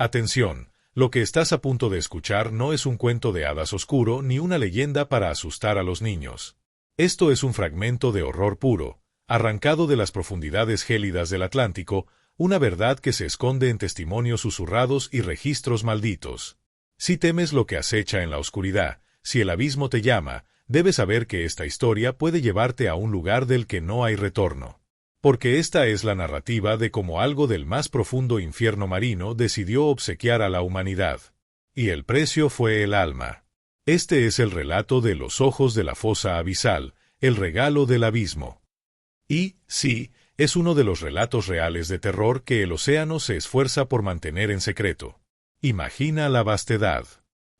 Atención, lo que estás a punto de escuchar no es un cuento de hadas oscuro ni una leyenda para asustar a los niños. Esto es un fragmento de horror puro, arrancado de las profundidades gélidas del Atlántico, una verdad que se esconde en testimonios susurrados y registros malditos. Si temes lo que acecha en la oscuridad, si el abismo te llama, debes saber que esta historia puede llevarte a un lugar del que no hay retorno. Porque esta es la narrativa de cómo algo del más profundo infierno marino decidió obsequiar a la humanidad. Y el precio fue el alma. Este es el relato de Los ojos de la fosa abisal, el regalo del abismo. Y, sí, es uno de los relatos reales de terror que el océano se esfuerza por mantener en secreto. Imagina la vastedad.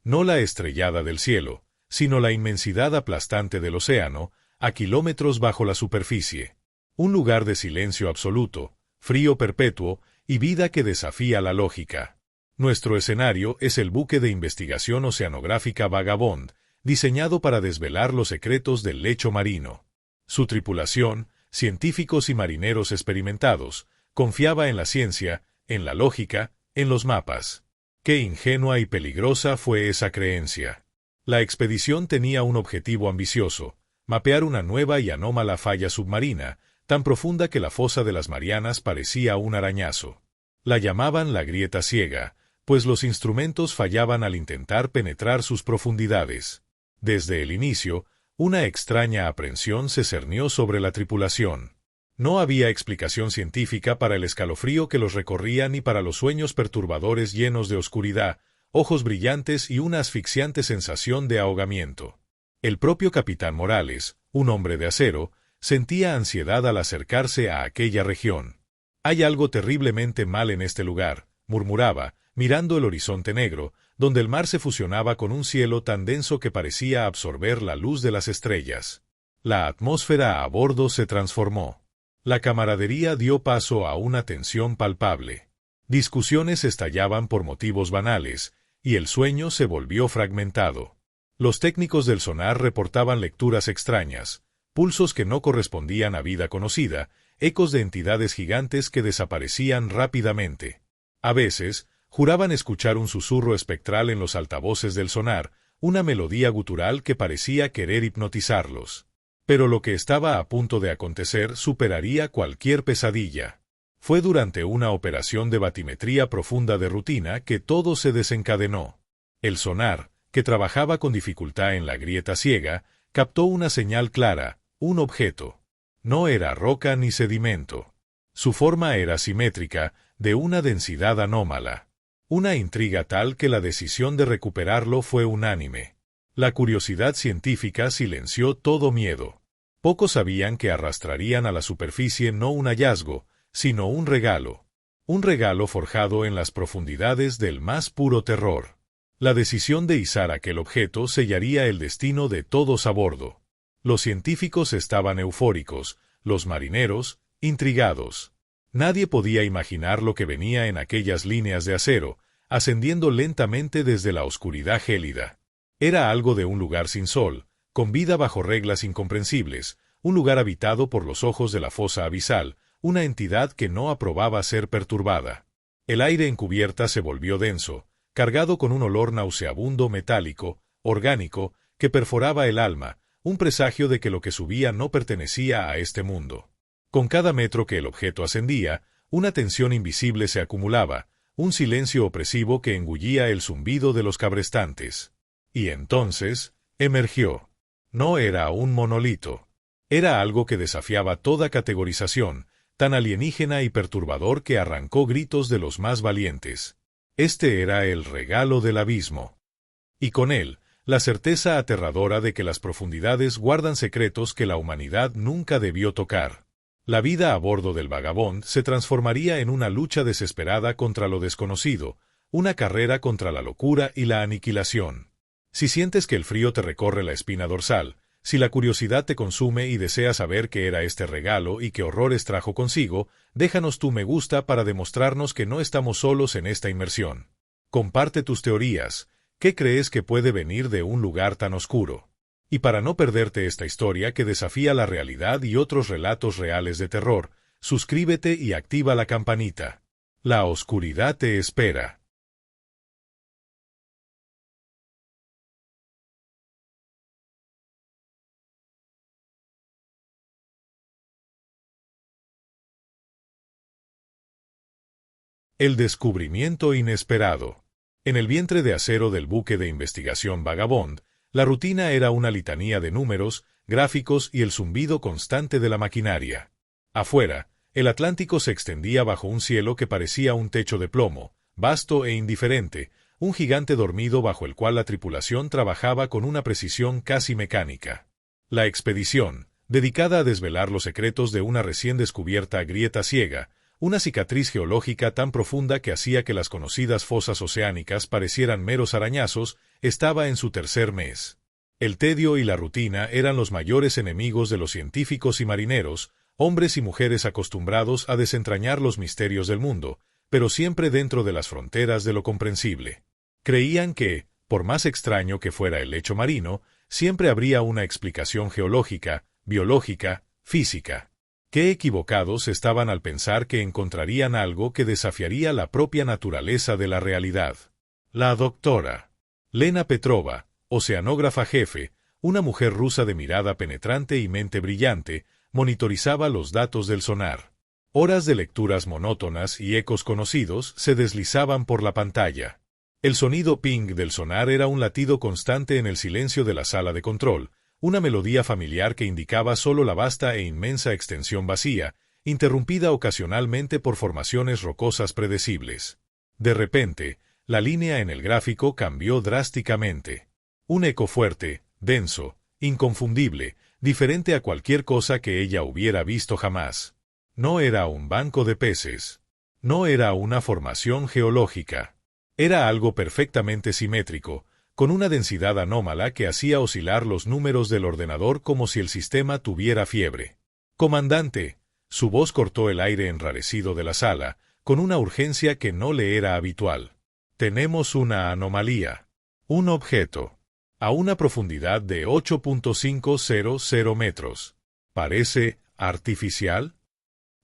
No la estrellada del cielo, sino la inmensidad aplastante del océano, a kilómetros bajo la superficie. Un lugar de silencio absoluto, frío perpetuo y vida que desafía la lógica. Nuestro escenario es el buque de investigación oceanográfica Vagabond, diseñado para desvelar los secretos del lecho marino. Su tripulación, científicos y marineros experimentados, confiaba en la ciencia, en la lógica, en los mapas. Qué ingenua y peligrosa fue esa creencia. La expedición tenía un objetivo ambicioso: mapear una nueva y anómala falla submarina, tan profunda que la fosa de las Marianas parecía un arañazo. La llamaban la grieta ciega, pues los instrumentos fallaban al intentar penetrar sus profundidades. Desde el inicio, una extraña aprensión se cernió sobre la tripulación. No había explicación científica para el escalofrío que los recorría ni para los sueños perturbadores llenos de oscuridad, ojos brillantes y una asfixiante sensación de ahogamiento. El propio capitán Morales, un hombre de acero, sentía ansiedad al acercarse a aquella región. «Hay algo terriblemente mal en este lugar», murmuraba, mirando el horizonte negro, donde el mar se fusionaba con un cielo tan denso que parecía absorber la luz de las estrellas. La atmósfera a bordo se transformó. La camaradería dio paso a una tensión palpable. Discusiones estallaban por motivos banales, y el sueño se volvió fragmentado. Los técnicos del sonar reportaban lecturas extrañas, pulsos que no correspondían a vida conocida, ecos de entidades gigantes que desaparecían rápidamente. A veces, juraban escuchar un susurro espectral en los altavoces del sonar, una melodía gutural que parecía querer hipnotizarlos. Pero lo que estaba a punto de acontecer superaría cualquier pesadilla. Fue durante una operación de batimetría profunda de rutina que todo se desencadenó. El sonar, que trabajaba con dificultad en la grieta ciega, captó una señal clara: un objeto. No era roca ni sedimento. Su forma era simétrica, de una densidad anómala. Una intriga tal que la decisión de recuperarlo fue unánime. La curiosidad científica silenció todo miedo. Pocos sabían que arrastrarían a la superficie no un hallazgo, sino un regalo. Un regalo forjado en las profundidades del más puro terror. La decisión de izar aquel objeto sellaría el destino de todos a bordo. Los científicos estaban eufóricos, los marineros, intrigados. Nadie podía imaginar lo que venía en aquellas líneas de acero, ascendiendo lentamente desde la oscuridad gélida. Era algo de un lugar sin sol, con vida bajo reglas incomprensibles, un lugar habitado por los ojos de la fosa abisal, una entidad que no aprobaba ser perturbada. El aire en cubierta se volvió denso, cargado con un olor nauseabundo metálico, orgánico, que perforaba el alma, un presagio de que lo que subía no pertenecía a este mundo. Con cada metro que el objeto ascendía, una tensión invisible se acumulaba, un silencio opresivo que engullía el zumbido de los cabrestantes. Y entonces, emergió. No era un monolito. Era algo que desafiaba toda categorización, tan alienígena y perturbador que arrancó gritos de los más valientes. Este era el regalo del abismo. Y con él, la certeza aterradora de que las profundidades guardan secretos que la humanidad nunca debió tocar. La vida a bordo del Vagabond se transformaría en una lucha desesperada contra lo desconocido, una carrera contra la locura y la aniquilación. Si sientes que el frío te recorre la espina dorsal, si la curiosidad te consume y deseas saber qué era este regalo y qué horrores trajo consigo, déjanos tu me gusta para demostrarnos que no estamos solos en esta inmersión. Comparte tus teorías. ¿Qué crees que puede venir de un lugar tan oscuro? Y para no perderte esta historia que desafía la realidad y otros relatos reales de terror, suscríbete y activa la campanita. La oscuridad te espera. El descubrimiento inesperado. En el vientre de acero del buque de investigación Vagabond, la rutina era una litanía de números, gráficos y el zumbido constante de la maquinaria. Afuera, el Atlántico se extendía bajo un cielo que parecía un techo de plomo, vasto e indiferente, un gigante dormido bajo el cual la tripulación trabajaba con una precisión casi mecánica. La expedición, dedicada a desvelar los secretos de una recién descubierta grieta ciega, una cicatriz geológica tan profunda que hacía que las conocidas fosas oceánicas parecieran meros arañazos, estaba en su tercer mes. El tedio y la rutina eran los mayores enemigos de los científicos y marineros, hombres y mujeres acostumbrados a desentrañar los misterios del mundo, pero siempre dentro de las fronteras de lo comprensible. Creían que, por más extraño que fuera el hecho marino, siempre habría una explicación geológica, biológica, física. Qué equivocados estaban al pensar que encontrarían algo que desafiaría la propia naturaleza de la realidad. La doctora Lena Petrova, oceanógrafa jefe, una mujer rusa de mirada penetrante y mente brillante, monitorizaba los datos del sonar. Horas de lecturas monótonas y ecos conocidos se deslizaban por la pantalla. El sonido ping del sonar era un latido constante en el silencio de la sala de control, una melodía familiar que indicaba solo la vasta e inmensa extensión vacía, interrumpida ocasionalmente por formaciones rocosas predecibles. De repente, la línea en el gráfico cambió drásticamente. Un eco fuerte, denso, inconfundible, diferente a cualquier cosa que ella hubiera visto jamás. No era un banco de peces. No era una formación geológica. Era algo perfectamente simétrico, con una densidad anómala que hacía oscilar los números del ordenador como si el sistema tuviera fiebre. «Comandante», su voz cortó el aire enrarecido de la sala, con una urgencia que no le era habitual. «Tenemos una anomalía. Un objeto. A una profundidad de 8.500 metros. ¿Parece artificial?»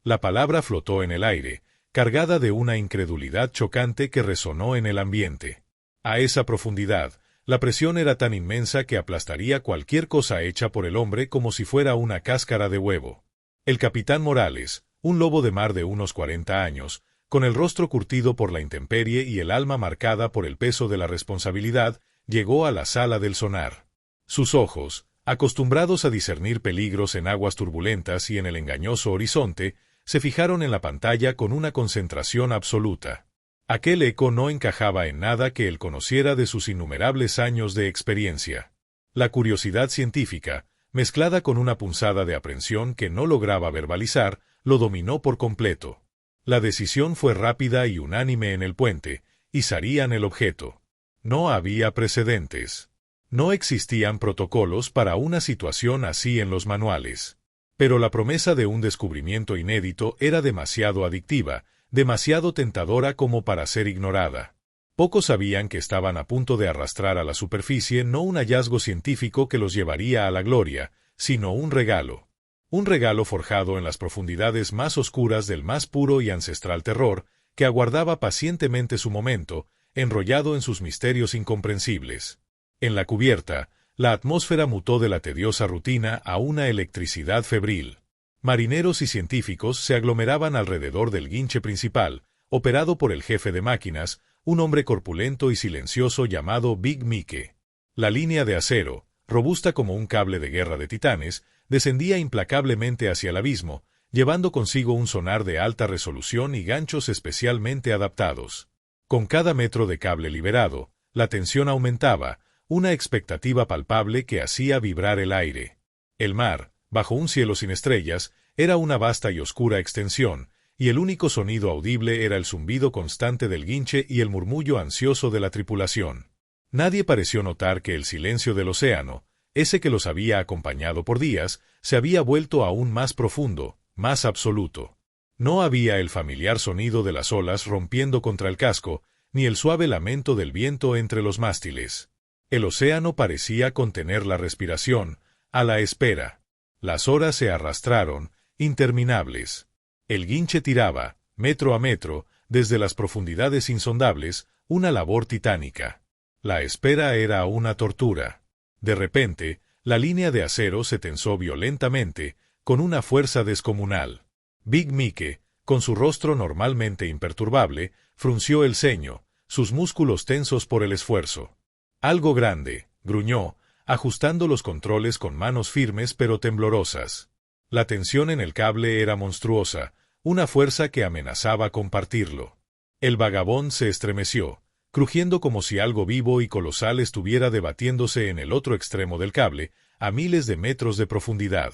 La palabra flotó en el aire, cargada de una incredulidad chocante que resonó en el ambiente. A esa profundidad, la presión era tan inmensa que aplastaría cualquier cosa hecha por el hombre como si fuera una cáscara de huevo. El capitán Morales, un lobo de mar de unos 40 años, con el rostro curtido por la intemperie y el alma marcada por el peso de la responsabilidad, llegó a la sala del sonar. Sus ojos, acostumbrados a discernir peligros en aguas turbulentas y en el engañoso horizonte, se fijaron en la pantalla con una concentración absoluta. Aquel eco no encajaba en nada que él conociera de sus innumerables años de experiencia. La curiosidad científica, mezclada con una punzada de aprensión que no lograba verbalizar, lo dominó por completo. La decisión fue rápida y unánime en el puente, izarían el objeto. No había precedentes. No existían protocolos para una situación así en los manuales. Pero la promesa de un descubrimiento inédito era demasiado adictiva, demasiado tentadora como para ser ignorada. Pocos sabían que estaban a punto de arrastrar a la superficie no un hallazgo científico que los llevaría a la gloria, sino un regalo. Un regalo forjado en las profundidades más oscuras del más puro y ancestral terror, que aguardaba pacientemente su momento, enrollado en sus misterios incomprensibles. En la cubierta, la atmósfera mutó de la tediosa rutina a una electricidad febril. Marineros y científicos se aglomeraban alrededor del guinche principal, operado por el jefe de máquinas, un hombre corpulento y silencioso llamado Big Mike. La línea de acero, robusta como un cable de guerra de titanes, descendía implacablemente hacia el abismo, llevando consigo un sonar de alta resolución y ganchos especialmente adaptados. Con cada metro de cable liberado, la tensión aumentaba, una expectativa palpable que hacía vibrar el aire. El mar, bajo un cielo sin estrellas, era una vasta y oscura extensión, y el único sonido audible era el zumbido constante del guinche y el murmullo ansioso de la tripulación. Nadie pareció notar que el silencio del océano, ese que los había acompañado por días, se había vuelto aún más profundo, más absoluto. No había el familiar sonido de las olas rompiendo contra el casco, ni el suave lamento del viento entre los mástiles. El océano parecía contener la respiración, a la espera. Las horas se arrastraron, interminables. El guinche tiraba, metro a metro, desde las profundidades insondables, una labor titánica. La espera era una tortura. De repente, la línea de acero se tensó violentamente, con una fuerza descomunal. Big Mike, con su rostro normalmente imperturbable, Frunció el ceño, sus músculos tensos por el esfuerzo. Algo grande, gruñó, ajustando los controles con manos firmes pero temblorosas. La tensión en el cable era monstruosa, una fuerza que amenazaba compartirlo. El vagabond se estremeció, crujiendo como si algo vivo y colosal estuviera debatiéndose en el otro extremo del cable, a miles de metros de profundidad.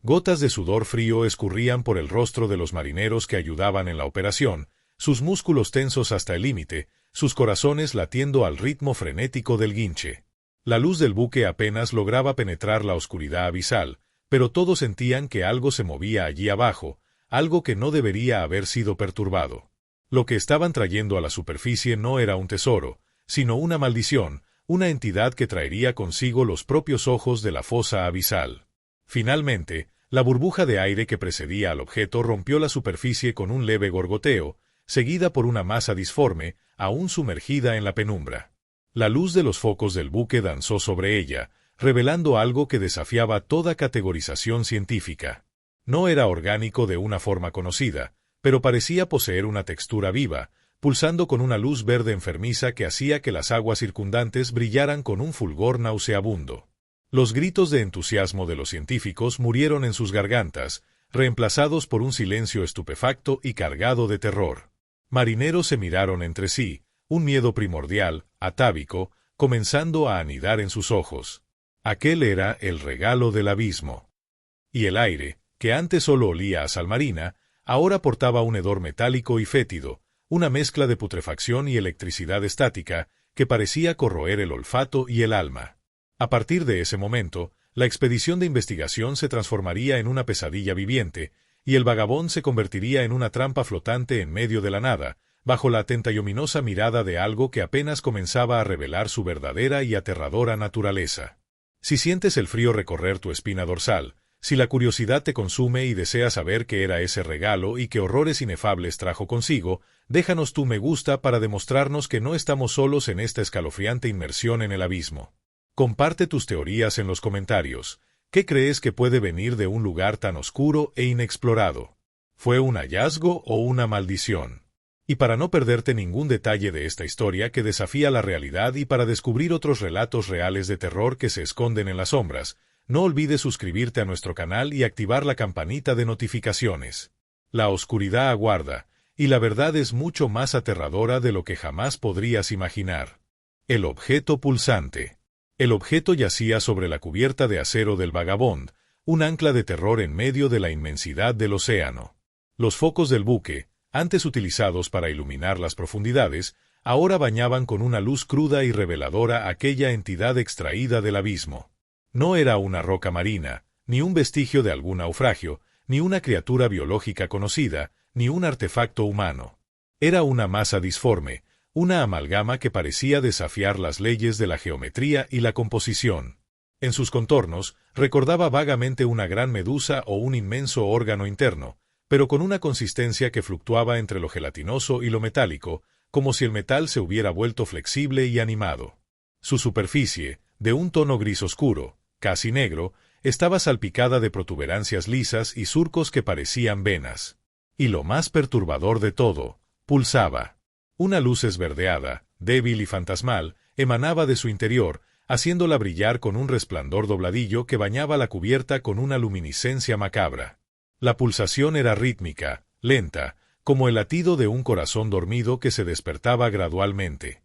Gotas de sudor frío escurrían por el rostro de los marineros que ayudaban en la operación, sus músculos tensos hasta el límite, sus corazones latiendo al ritmo frenético del guinche. La luz del buque apenas lograba penetrar la oscuridad abisal, pero todos sentían que algo se movía allí abajo, algo que no debería haber sido perturbado. Lo que estaban trayendo a la superficie no era un tesoro, sino una maldición, una entidad que traería consigo los propios ojos de la fosa abisal. Finalmente, la burbuja de aire que precedía al objeto rompió la superficie con un leve gorgoteo, seguida por una masa disforme, aún sumergida en la penumbra. La luz de los focos del buque danzó sobre ella, revelando algo que desafiaba toda categorización científica. No era orgánico de una forma conocida, pero parecía poseer una textura viva, pulsando con una luz verde enfermiza que hacía que las aguas circundantes brillaran con un fulgor nauseabundo. Los gritos de entusiasmo de los científicos murieron en sus gargantas, reemplazados por un silencio estupefacto y cargado de terror. Marineros se miraron entre sí, un miedo primordial, atávico, comenzando a anidar en sus ojos. Aquel era el regalo del abismo. Y el aire, que antes solo olía a sal marina, ahora portaba un hedor metálico y fétido, una mezcla de putrefacción y electricidad estática que parecía corroer el olfato y el alma. A partir de ese momento, la expedición de investigación se transformaría en una pesadilla viviente, y el vagabond se convertiría en una trampa flotante en medio de la nada, bajo la atenta y ominosa mirada de algo que apenas comenzaba a revelar su verdadera y aterradora naturaleza. Si sientes el frío recorrer tu espina dorsal, si la curiosidad te consume y deseas saber qué era ese regalo y qué horrores inefables trajo consigo, déjanos tu me gusta para demostrarnos que no estamos solos en esta escalofriante inmersión en el abismo. Comparte tus teorías en los comentarios. ¿Qué crees que puede venir de un lugar tan oscuro e inexplorado? ¿Fue un hallazgo o una maldición? Y para no perderte ningún detalle de esta historia que desafía la realidad y para descubrir otros relatos reales de terror que se esconden en las sombras, no olvides suscribirte a nuestro canal y activar la campanita de notificaciones. La oscuridad aguarda, y la verdad es mucho más aterradora de lo que jamás podrías imaginar. El objeto pulsante. El objeto yacía sobre la cubierta de acero del vagabond, un ancla de terror en medio de la inmensidad del océano. Los focos del buque, antes utilizados para iluminar las profundidades, ahora bañaban con una luz cruda y reveladora aquella entidad extraída del abismo. No era una roca marina, ni un vestigio de algún naufragio, ni una criatura biológica conocida, ni un artefacto humano. Era una masa disforme, una amalgama que parecía desafiar las leyes de la geometría y la composición. En sus contornos, recordaba vagamente una gran medusa o un inmenso órgano interno, pero con una consistencia que fluctuaba entre lo gelatinoso y lo metálico, como si el metal se hubiera vuelto flexible y animado. Su superficie, de un tono gris oscuro, casi negro, estaba salpicada de protuberancias lisas y surcos que parecían venas. Y lo más perturbador de todo, pulsaba. Una luz esverdeada, débil y fantasmal, emanaba de su interior, haciéndola brillar con un resplandor dobladillo que bañaba la cubierta con una luminiscencia macabra. La pulsación era rítmica, lenta, como el latido de un corazón dormido que se despertaba gradualmente.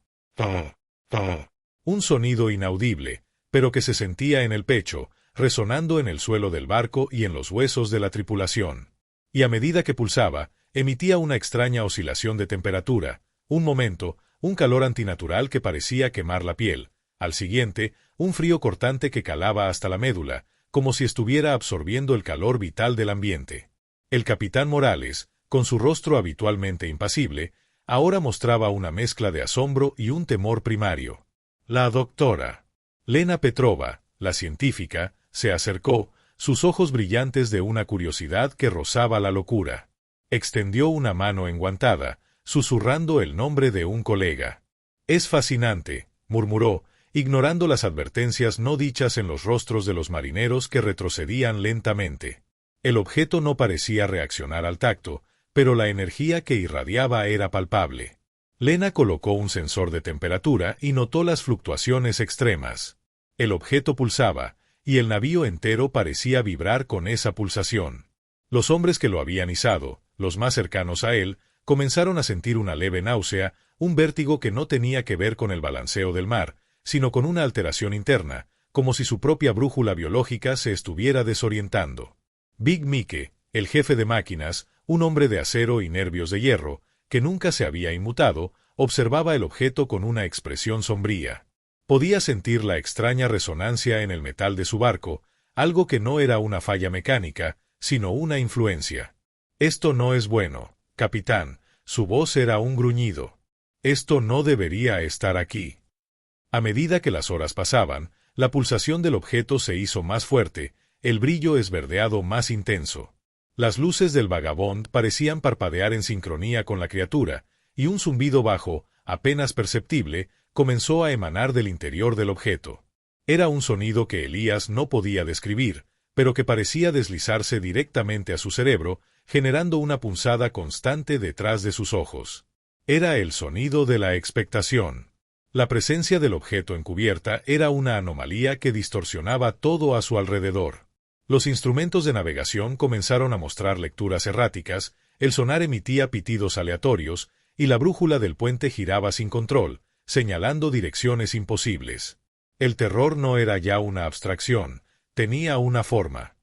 Un sonido inaudible, pero que se sentía en el pecho, resonando en el suelo del barco y en los huesos de la tripulación. Y a medida que pulsaba, emitía una extraña oscilación de temperatura. Un momento, un calor antinatural que parecía quemar la piel. Al siguiente, un frío cortante que calaba hasta la médula, como si estuviera absorbiendo el calor vital del ambiente. El capitán Morales, con su rostro habitualmente impasible, ahora mostraba una mezcla de asombro y un temor primario. La doctora Lena Petrova, la científica, se acercó, sus ojos brillantes de una curiosidad que rozaba la locura. Extendió una mano enguantada, susurrando el nombre de un colega. «Es fascinante», murmuró, ignorando las advertencias no dichas en los rostros de los marineros que retrocedían lentamente. El objeto no parecía reaccionar al tacto, pero la energía que irradiaba era palpable. Lena colocó un sensor de temperatura y notó las fluctuaciones extremas. El objeto pulsaba, y el navío entero parecía vibrar con esa pulsación. Los hombres que lo habían izado, los más cercanos a él, comenzaron a sentir una leve náusea, un vértigo que no tenía que ver con el balanceo del mar, sino con una alteración interna, como si su propia brújula biológica se estuviera desorientando. Big Mike, el jefe de máquinas, un hombre de acero y nervios de hierro, que nunca se había inmutado, observaba el objeto con una expresión sombría. Podía sentir la extraña resonancia en el metal de su barco, algo que no era una falla mecánica, sino una influencia. «Esto no es bueno, capitán», su voz era un gruñido. «Esto no debería estar aquí». A medida que las horas pasaban, la pulsación del objeto se hizo más fuerte, el brillo esverdeado más intenso. Las luces del Vagabond parecían parpadear en sincronía con la criatura, y un zumbido bajo, apenas perceptible, comenzó a emanar del interior del objeto. Era un sonido que Elías no podía describir, pero que parecía deslizarse directamente a su cerebro, generando una punzada constante detrás de sus ojos. Era el sonido de la expectación. La presencia del objeto encubierta era una anomalía que distorsionaba todo a su alrededor. Los instrumentos de navegación comenzaron a mostrar lecturas erráticas, el sonar emitía pitidos aleatorios, y la brújula del puente giraba sin control, señalando direcciones imposibles. El terror no era ya una abstracción, tenía una forma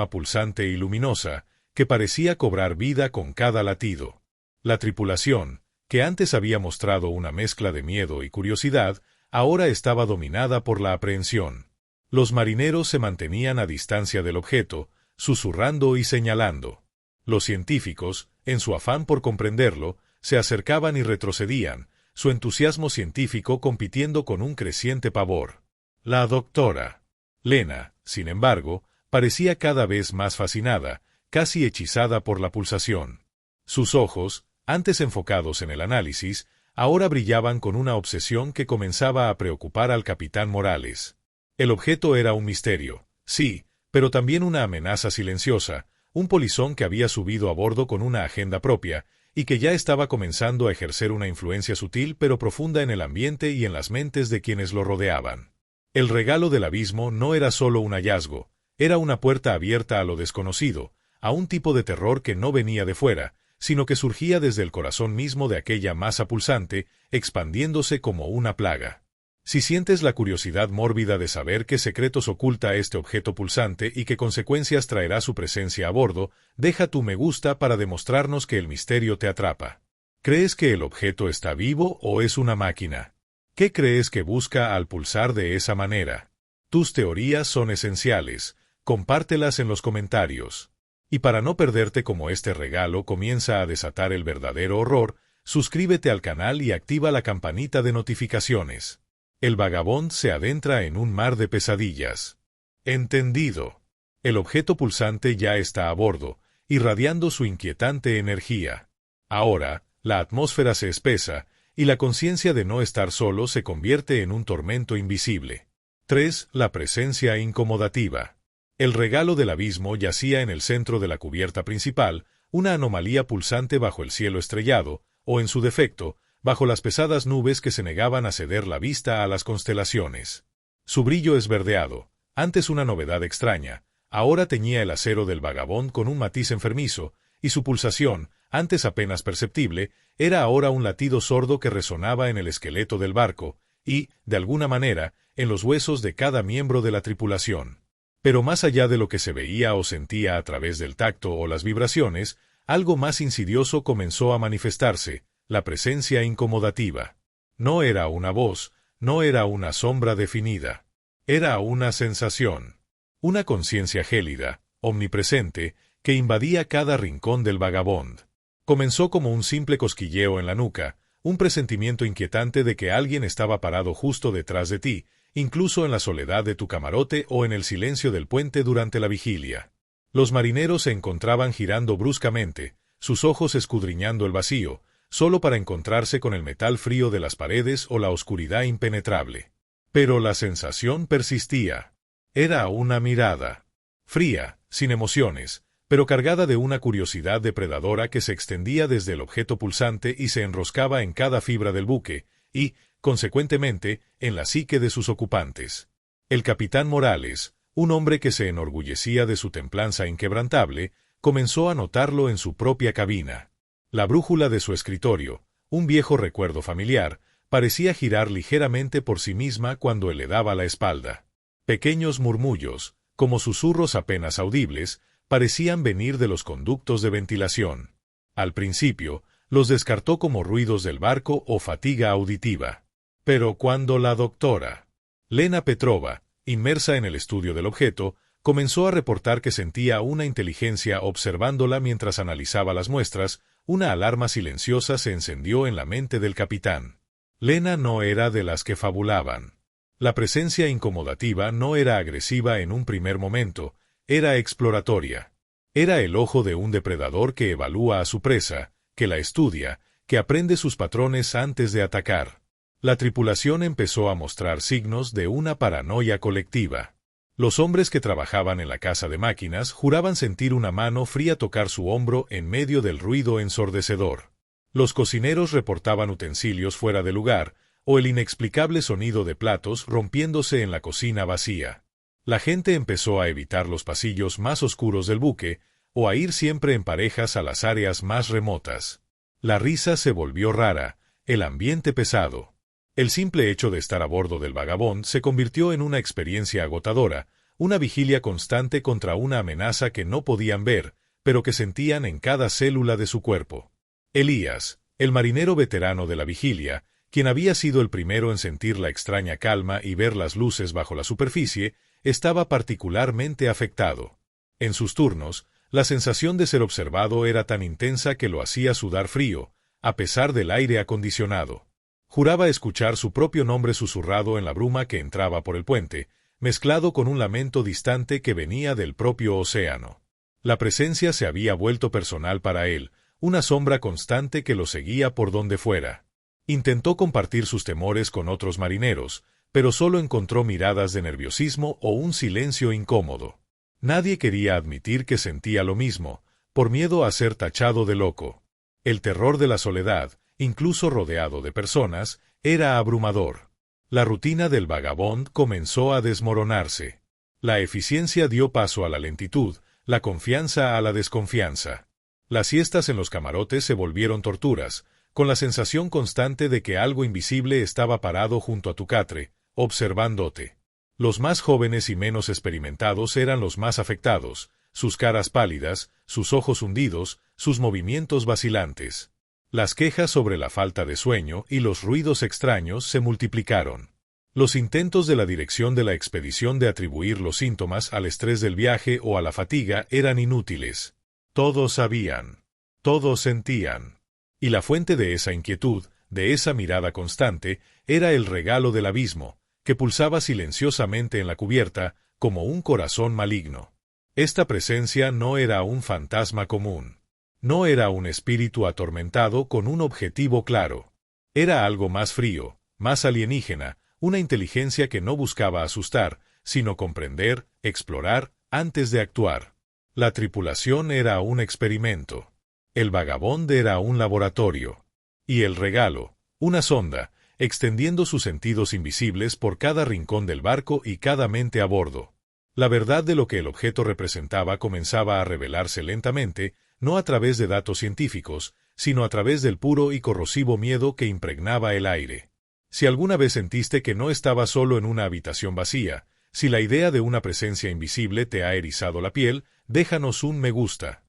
pulsante y luminosa, que parecía cobrar vida con cada latido. La tripulación, que antes había mostrado una mezcla de miedo y curiosidad, ahora estaba dominada por la aprehensión. Los marineros se mantenían a distancia del objeto, susurrando y señalando. Los científicos, en su afán por comprenderlo, se acercaban y retrocedían, su entusiasmo científico compitiendo con un creciente pavor. La doctora Lena, sin embargo, parecía cada vez más fascinada, casi hechizada por la pulsación. Sus ojos, antes enfocados en el análisis, ahora brillaban con una obsesión que comenzaba a preocupar al capitán Morales. El objeto era un misterio, sí, pero también una amenaza silenciosa, un polizón que había subido a bordo con una agenda propia, y que ya estaba comenzando a ejercer una influencia sutil pero profunda en el ambiente y en las mentes de quienes lo rodeaban. El regalo del abismo no era solo un hallazgo, era una puerta abierta a lo desconocido, a un tipo de terror que no venía de fuera, sino que surgía desde el corazón mismo de aquella masa pulsante, expandiéndose como una plaga. Si sientes la curiosidad mórbida de saber qué secretos oculta este objeto pulsante y qué consecuencias traerá su presencia a bordo, deja tu me gusta para demostrarnos que el misterio te atrapa. ¿Crees que el objeto está vivo o es una máquina? ¿Qué crees que busca al pulsar de esa manera? Tus teorías son esenciales, compártelas en los comentarios. Y para no perderte cómo este regalo comienza a desatar el verdadero horror, suscríbete al canal y activa la campanita de notificaciones. El Vagabond se adentra en un mar de pesadillas. Entendido. El objeto pulsante ya está a bordo, irradiando su inquietante energía. Ahora, la atmósfera se espesa, y la conciencia de no estar solo se convierte en un tormento invisible. 3. La presencia incomodativa. El regalo del abismo yacía en el centro de la cubierta principal, una anomalía pulsante bajo el cielo estrellado, o en su defecto, bajo las pesadas nubes que se negaban a ceder la vista a las constelaciones. Su brillo esverdeado, antes una novedad extraña, ahora teñía el acero del Vagabond con un matiz enfermizo, y su pulsación, antes apenas perceptible, era ahora un latido sordo que resonaba en el esqueleto del barco, y, de alguna manera, en los huesos de cada miembro de la tripulación. Pero más allá de lo que se veía o sentía a través del tacto o las vibraciones, algo más insidioso comenzó a manifestarse, la presencia incomodativa. No era una voz, no era una sombra definida. Era una sensación. Una conciencia gélida, omnipresente, que invadía cada rincón del Vagabond. Comenzó como un simple cosquilleo en la nuca, un presentimiento inquietante de que alguien estaba parado justo detrás de ti, incluso en la soledad de tu camarote o en el silencio del puente durante la vigilia. Los marineros se encontraban girando bruscamente, sus ojos escudriñando el vacío, solo para encontrarse con el metal frío de las paredes o la oscuridad impenetrable. Pero la sensación persistía. Era una mirada. Fría, sin emociones, pero cargada de una curiosidad depredadora que se extendía desde el objeto pulsante y se enroscaba en cada fibra del buque, y, consecuentemente, en la psique de sus ocupantes. El capitán Morales, un hombre que se enorgullecía de su templanza inquebrantable, comenzó a notarlo en su propia cabina. La brújula de su escritorio, un viejo recuerdo familiar, parecía girar ligeramente por sí misma cuando él le daba la espalda. Pequeños murmullos, como susurros apenas audibles, parecían venir de los conductos de ventilación. Al principio, los descartó como ruidos del barco o fatiga auditiva. Pero cuando la doctora Lena Petrova, inmersa en el estudio del objeto, comenzó a reportar que sentía una inteligencia observándola mientras analizaba las muestras, una alarma silenciosa se encendió en la mente del capitán. Lena no era de las que fabulaban. La presencia incomodativa no era agresiva en un primer momento, era exploratoria. Era el ojo de un depredador que evalúa a su presa, que la estudia, que aprende sus patrones antes de atacar. La tripulación empezó a mostrar signos de una paranoia colectiva. Los hombres que trabajaban en la casa de máquinas juraban sentir una mano fría tocar su hombro en medio del ruido ensordecedor. Los cocineros reportaban utensilios fuera de lugar, o el inexplicable sonido de platos rompiéndose en la cocina vacía. La gente empezó a evitar los pasillos más oscuros del buque, o a ir siempre en parejas a las áreas más remotas. La risa se volvió rara, el ambiente pesado. El simple hecho de estar a bordo del Vagabond se convirtió en una experiencia agotadora, una vigilia constante contra una amenaza que no podían ver, pero que sentían en cada célula de su cuerpo. Elías, el marinero veterano de la vigilia, quien había sido el primero en sentir la extraña calma y ver las luces bajo la superficie, estaba particularmente afectado. En sus turnos, la sensación de ser observado era tan intensa que lo hacía sudar frío, a pesar del aire acondicionado. Juraba escuchar su propio nombre susurrado en la bruma que entraba por el puente, mezclado con un lamento distante que venía del propio océano. La presencia se había vuelto personal para él, una sombra constante que lo seguía por donde fuera. Intentó compartir sus temores con otros marineros, pero solo encontró miradas de nerviosismo o un silencio incómodo. Nadie quería admitir que sentía lo mismo, por miedo a ser tachado de loco. El terror de la soledad, incluso rodeado de personas, era abrumador. La rutina del Vagabond comenzó a desmoronarse. La eficiencia dio paso a la lentitud, la confianza a la desconfianza. Las siestas en los camarotes se volvieron torturas, con la sensación constante de que algo invisible estaba parado junto a tu catre, observándote. Los más jóvenes y menos experimentados eran los más afectados, sus caras pálidas, sus ojos hundidos, sus movimientos vacilantes. Las quejas sobre la falta de sueño y los ruidos extraños se multiplicaron. Los intentos de la dirección de la expedición de atribuir los síntomas al estrés del viaje o a la fatiga eran inútiles. Todos sabían. Todos sentían. Y la fuente de esa inquietud, de esa mirada constante, era el regalo del abismo, que pulsaba silenciosamente en la cubierta, como un corazón maligno. Esta presencia no era un fantasma común. No era un espíritu atormentado con un objetivo claro. Era algo más frío, más alienígena, una inteligencia que no buscaba asustar, sino comprender, explorar, antes de actuar. La tripulación era un experimento. El Vagabond era un laboratorio. Y el regalo, una sonda, extendiendo sus sentidos invisibles por cada rincón del barco y cada mente a bordo. La verdad de lo que el objeto representaba comenzaba a revelarse lentamente, no a través de datos científicos, sino a través del puro y corrosivo miedo que impregnaba el aire. Si alguna vez sentiste que no estabas solo en una habitación vacía, si la idea de una presencia invisible te ha erizado la piel, déjanos un me gusta.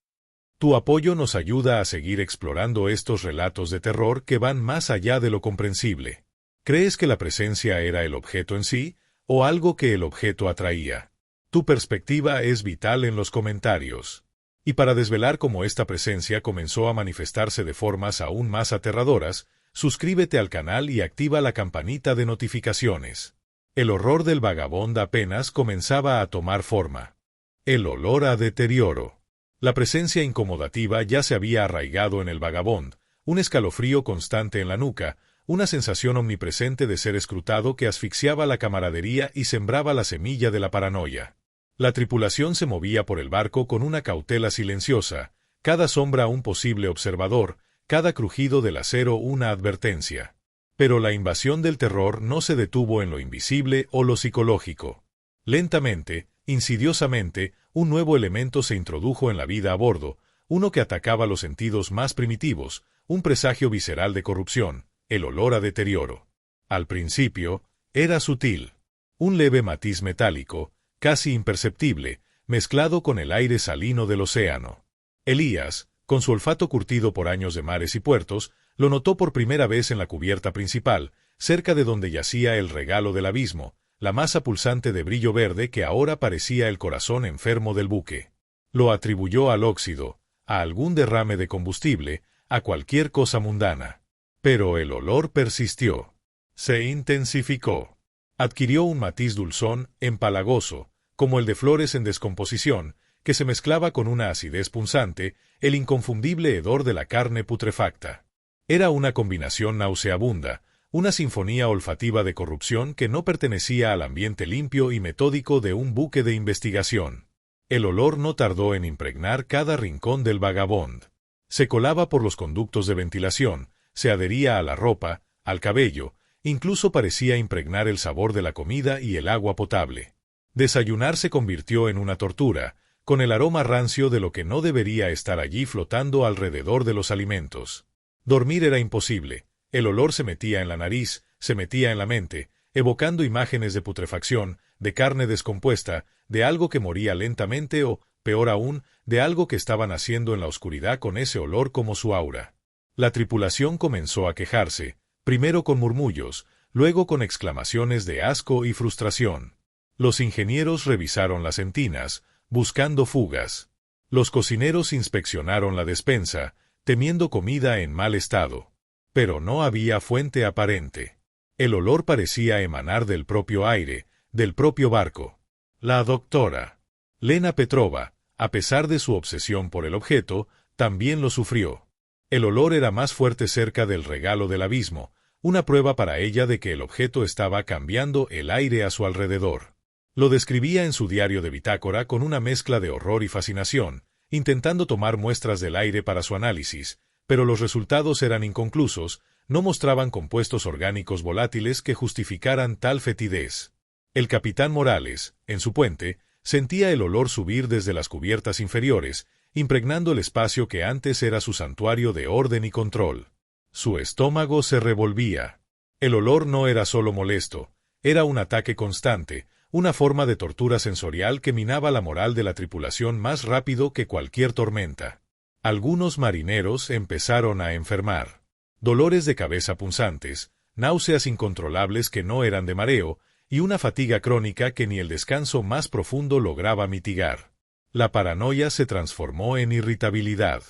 Tu apoyo nos ayuda a seguir explorando estos relatos de terror que van más allá de lo comprensible. ¿Crees que la presencia era el objeto en sí, o algo que el objeto atraía? Tu perspectiva es vital en los comentarios. Y para desvelar cómo esta presencia comenzó a manifestarse de formas aún más aterradoras, suscríbete al canal y activa la campanita de notificaciones. El horror del Vagabond apenas comenzaba a tomar forma. El olor a deterioro. La presencia incomodativa ya se había arraigado en el Vagabond, un escalofrío constante en la nuca, una sensación omnipresente de ser escrutado que asfixiaba la camaradería y sembraba la semilla de la paranoia. La tripulación se movía por el barco con una cautela silenciosa, cada sombra un posible observador, cada crujido del acero una advertencia. Pero la invasión del terror no se detuvo en lo invisible o lo psicológico. Lentamente, insidiosamente, un nuevo elemento se introdujo en la vida a bordo, uno que atacaba los sentidos más primitivos, un presagio visceral de corrupción, el olor a deterioro. Al principio, era sutil. Un leve matiz metálico, casi imperceptible, mezclado con el aire salino del océano. Elías, con su olfato curtido por años de mares y puertos, lo notó por primera vez en la cubierta principal, cerca de donde yacía el regalo del abismo, la masa pulsante de brillo verde que ahora parecía el corazón enfermo del buque. Lo atribuyó al óxido, a algún derrame de combustible, a cualquier cosa mundana. Pero el olor persistió. Se intensificó. Adquirió un matiz dulzón, empalagoso, como el de flores en descomposición, que se mezclaba con una acidez punzante, el inconfundible hedor de la carne putrefacta. Era una combinación nauseabunda, una sinfonía olfativa de corrupción que no pertenecía al ambiente limpio y metódico de un buque de investigación. El olor no tardó en impregnar cada rincón del Vagabond. Se colaba por los conductos de ventilación, se adhería a la ropa, al cabello, incluso parecía impregnar el sabor de la comida y el agua potable. Desayunar se convirtió en una tortura, con el aroma rancio de lo que no debería estar allí flotando alrededor de los alimentos. Dormir era imposible. El olor se metía en la nariz, se metía en la mente, evocando imágenes de putrefacción, de carne descompuesta, de algo que moría lentamente o, peor aún, de algo que estaba naciendo en la oscuridad con ese olor como su aura. La tripulación comenzó a quejarse, primero con murmullos, luego con exclamaciones de asco y frustración. Los ingenieros revisaron las entinas, buscando fugas. Los cocineros inspeccionaron la despensa, temiendo comida en mal estado. Pero no había fuente aparente. El olor parecía emanar del propio aire, del propio barco. La doctora Lena Petrova, a pesar de su obsesión por el objeto, también lo sufrió. El olor era más fuerte cerca del regalo del abismo, una prueba para ella de que el objeto estaba cambiando el aire a su alrededor. Lo describía en su diario de bitácora con una mezcla de horror y fascinación, intentando tomar muestras del aire para su análisis, pero los resultados eran inconclusos, no mostraban compuestos orgánicos volátiles que justificaran tal fetidez. El capitán Morales, en su puente, sentía el olor subir desde las cubiertas inferiores, impregnando el espacio que antes era su santuario de orden y control. Su estómago se revolvía. El olor no era solo molesto, era un ataque constante, una forma de tortura sensorial que minaba la moral de la tripulación más rápido que cualquier tormenta. Algunos marineros empezaron a enfermar. Dolores de cabeza punzantes, náuseas incontrolables que no eran de mareo, y una fatiga crónica que ni el descanso más profundo lograba mitigar. La paranoia se transformó en irritabilidad.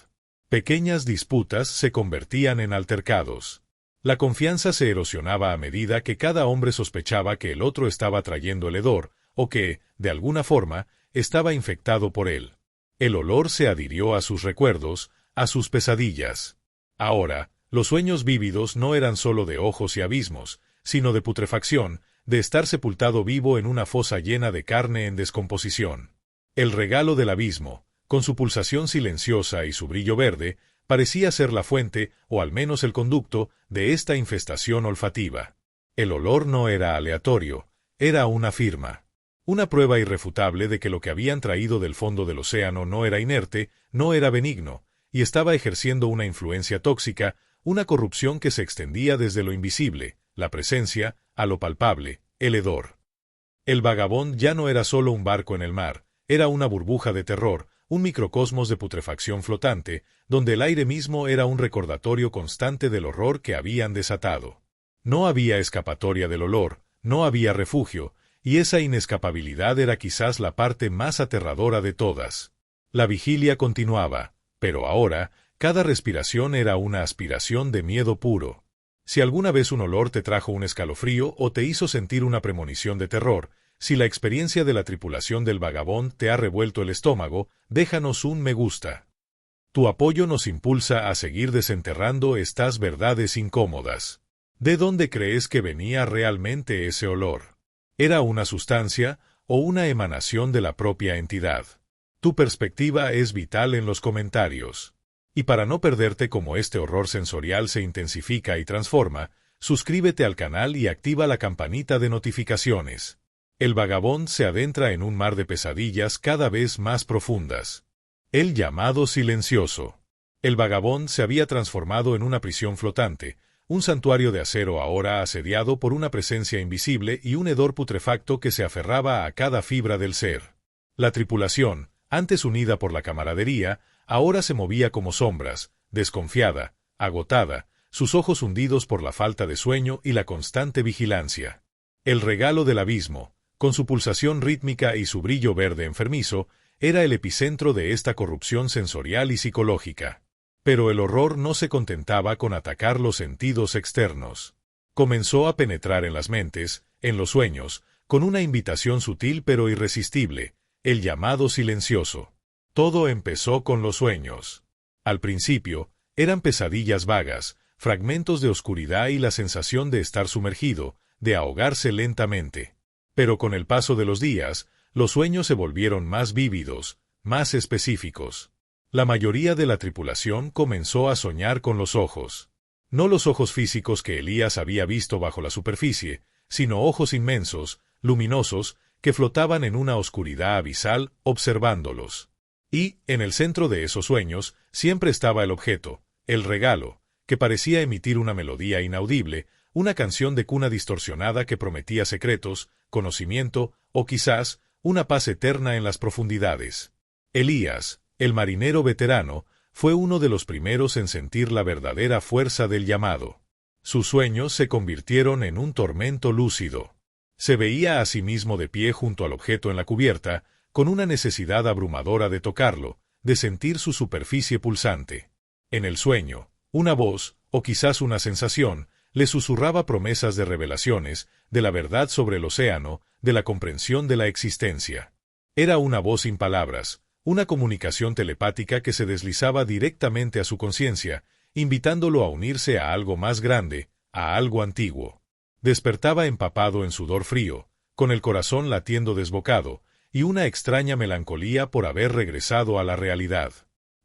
Pequeñas disputas se convertían en altercados. La confianza se erosionaba a medida que cada hombre sospechaba que el otro estaba trayendo el hedor, o que, de alguna forma, estaba infectado por él. El olor se adhirió a sus recuerdos, a sus pesadillas. Ahora, los sueños vívidos no eran solo de ojos y abismos, sino de putrefacción, de estar sepultado vivo en una fosa llena de carne en descomposición. El regalo del abismo, con su pulsación silenciosa y su brillo verde, parecía ser la fuente, o al menos el conducto, de esta infestación olfativa. El olor no era aleatorio, era una firma. Una prueba irrefutable de que lo que habían traído del fondo del océano no era inerte, no era benigno, y estaba ejerciendo una influencia tóxica, una corrupción que se extendía desde lo invisible, la presencia, a lo palpable, el hedor. El Vagabond ya no era solo un barco en el mar, era una burbuja de terror, un microcosmos de putrefacción flotante, donde el aire mismo era un recordatorio constante del horror que habían desatado. No había escapatoria del olor, no había refugio, y esa inescapabilidad era quizás la parte más aterradora de todas. La vigilia continuaba, pero ahora, cada respiración era una aspiración de miedo puro. Si alguna vez un olor te trajo un escalofrío o te hizo sentir una premonición de terror, si la experiencia de la tripulación del Vagabond te ha revuelto el estómago, déjanos un me gusta. Tu apoyo nos impulsa a seguir desenterrando estas verdades incómodas. ¿De dónde crees que venía realmente ese olor? ¿Era una sustancia, o una emanación de la propia entidad. Tu perspectiva es vital en los comentarios. Y para no perderte cómo este horror sensorial se intensifica y transforma, suscríbete al canal y activa la campanita de notificaciones. El vagabundo se adentra en un mar de pesadillas cada vez más profundas. El llamado silencioso. El vagabundo se había transformado en una prisión flotante, un santuario de acero ahora asediado por una presencia invisible y un hedor putrefacto que se aferraba a cada fibra del ser. La tripulación, antes unida por la camaradería, ahora se movía como sombras, desconfiada, agotada, sus ojos hundidos por la falta de sueño y la constante vigilancia. El regalo del abismo, con su pulsación rítmica y su brillo verde enfermizo, era el epicentro de esta corrupción sensorial y psicológica. Pero el horror no se contentaba con atacar los sentidos externos. Comenzó a penetrar en las mentes, en los sueños, con una invitación sutil pero irresistible, el llamado silencioso. Todo empezó con los sueños. Al principio, eran pesadillas vagas, fragmentos de oscuridad y la sensación de estar sumergido, de ahogarse lentamente. Pero con el paso de los días, los sueños se volvieron más vívidos, más específicos. La mayoría de la tripulación comenzó a soñar con los ojos. No los ojos físicos que Elías había visto bajo la superficie, sino ojos inmensos, luminosos, que flotaban en una oscuridad abisal, observándolos. Y, en el centro de esos sueños, siempre estaba el objeto, el regalo, que parecía emitir una melodía inaudible, una canción de cuna distorsionada que prometía secretos, conocimiento, o quizás, una paz eterna en las profundidades. Elías, el marinero veterano, fue uno de los primeros en sentir la verdadera fuerza del llamado. Sus sueños se convirtieron en un tormento lúcido. Se veía a sí mismo de pie junto al objeto en la cubierta, con una necesidad abrumadora de tocarlo, de sentir su superficie pulsante. En el sueño, una voz, o quizás una sensación, le susurraba promesas de revelaciones, de la verdad sobre el océano, de la comprensión de la existencia. Era una voz sin palabras, una comunicación telepática que se deslizaba directamente a su conciencia, invitándolo a unirse a algo más grande, a algo antiguo. Despertaba empapado en sudor frío, con el corazón latiendo desbocado, y una extraña melancolía por haber regresado a la realidad.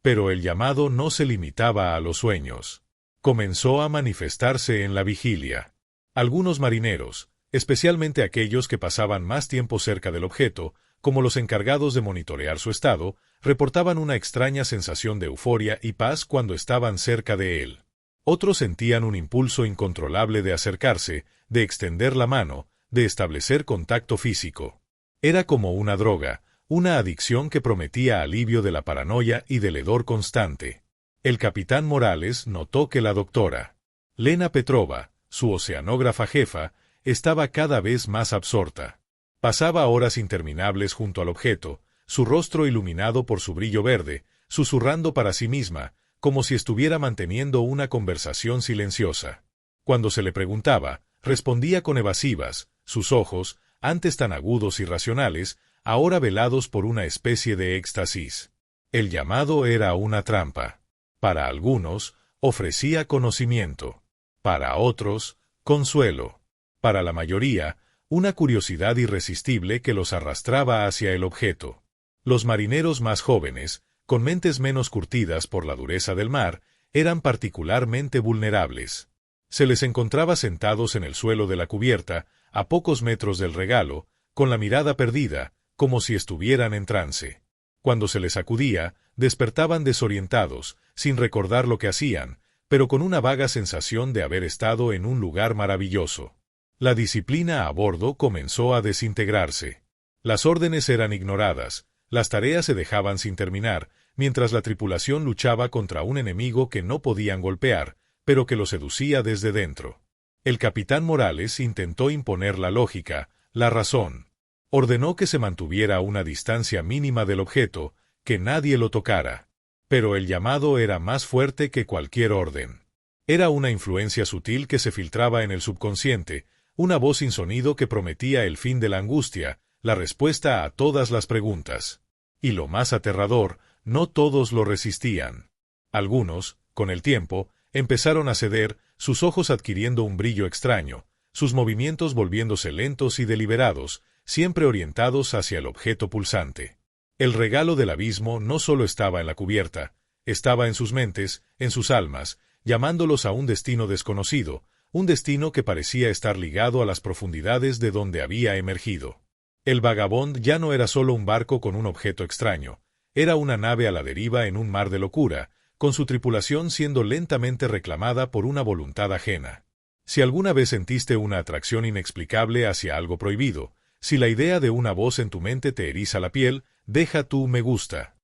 Pero el llamado no se limitaba a los sueños. Comenzó a manifestarse en la vigilia. Algunos marineros, especialmente aquellos que pasaban más tiempo cerca del objeto, como los encargados de monitorear su estado, reportaban una extraña sensación de euforia y paz cuando estaban cerca de él. Otros sentían un impulso incontrolable de acercarse, de extender la mano, de establecer contacto físico. Era como una droga, una adicción que prometía alivio de la paranoia y del hedor constante. El capitán Morales notó que la doctora Lena Petrova, su oceanógrafa jefa, estaba cada vez más absorta. Pasaba horas interminables junto al objeto, su rostro iluminado por su brillo verde, susurrando para sí misma, como si estuviera manteniendo una conversación silenciosa. Cuando se le preguntaba, respondía con evasivas, sus ojos, antes tan agudos y racionales, ahora velados por una especie de éxtasis. El llamado era una trampa. Para algunos, ofrecía conocimiento. Para otros, consuelo. Para la mayoría, una curiosidad irresistible que los arrastraba hacia el objeto. Los marineros más jóvenes, con mentes menos curtidas por la dureza del mar, eran particularmente vulnerables. Se les encontraba sentados en el suelo de la cubierta, a pocos metros del regalo, con la mirada perdida, como si estuvieran en trance. Cuando se les acudía, despertaban desorientados, sin recordar lo que hacían, pero con una vaga sensación de haber estado en un lugar maravilloso. La disciplina a bordo comenzó a desintegrarse. Las órdenes eran ignoradas, las tareas se dejaban sin terminar, mientras la tripulación luchaba contra un enemigo que no podían golpear, pero que lo seducía desde dentro. El capitán Morales intentó imponer la lógica, la razón. Ordenó que se mantuviera a una distancia mínima del objeto, que nadie lo tocara. Pero el llamado era más fuerte que cualquier orden. Era una influencia sutil que se filtraba en el subconsciente, una voz sin sonido que prometía el fin de la angustia, la respuesta a todas las preguntas. Y lo más aterrador, no todos lo resistían. Algunos, con el tiempo, empezaron a ceder, sus ojos adquiriendo un brillo extraño, sus movimientos volviéndose lentos y deliberados, siempre orientados hacia el objeto pulsante. El regalo del abismo no solo estaba en la cubierta, estaba en sus mentes, en sus almas, llamándolos a un destino desconocido, un destino que parecía estar ligado a las profundidades de donde había emergido. El Vagabond ya no era solo un barco con un objeto extraño, era una nave a la deriva en un mar de locura, con su tripulación siendo lentamente reclamada por una voluntad ajena. Si alguna vez sentiste una atracción inexplicable hacia algo prohibido, si la idea de una voz en tu mente te eriza la piel, deja tu me gusta.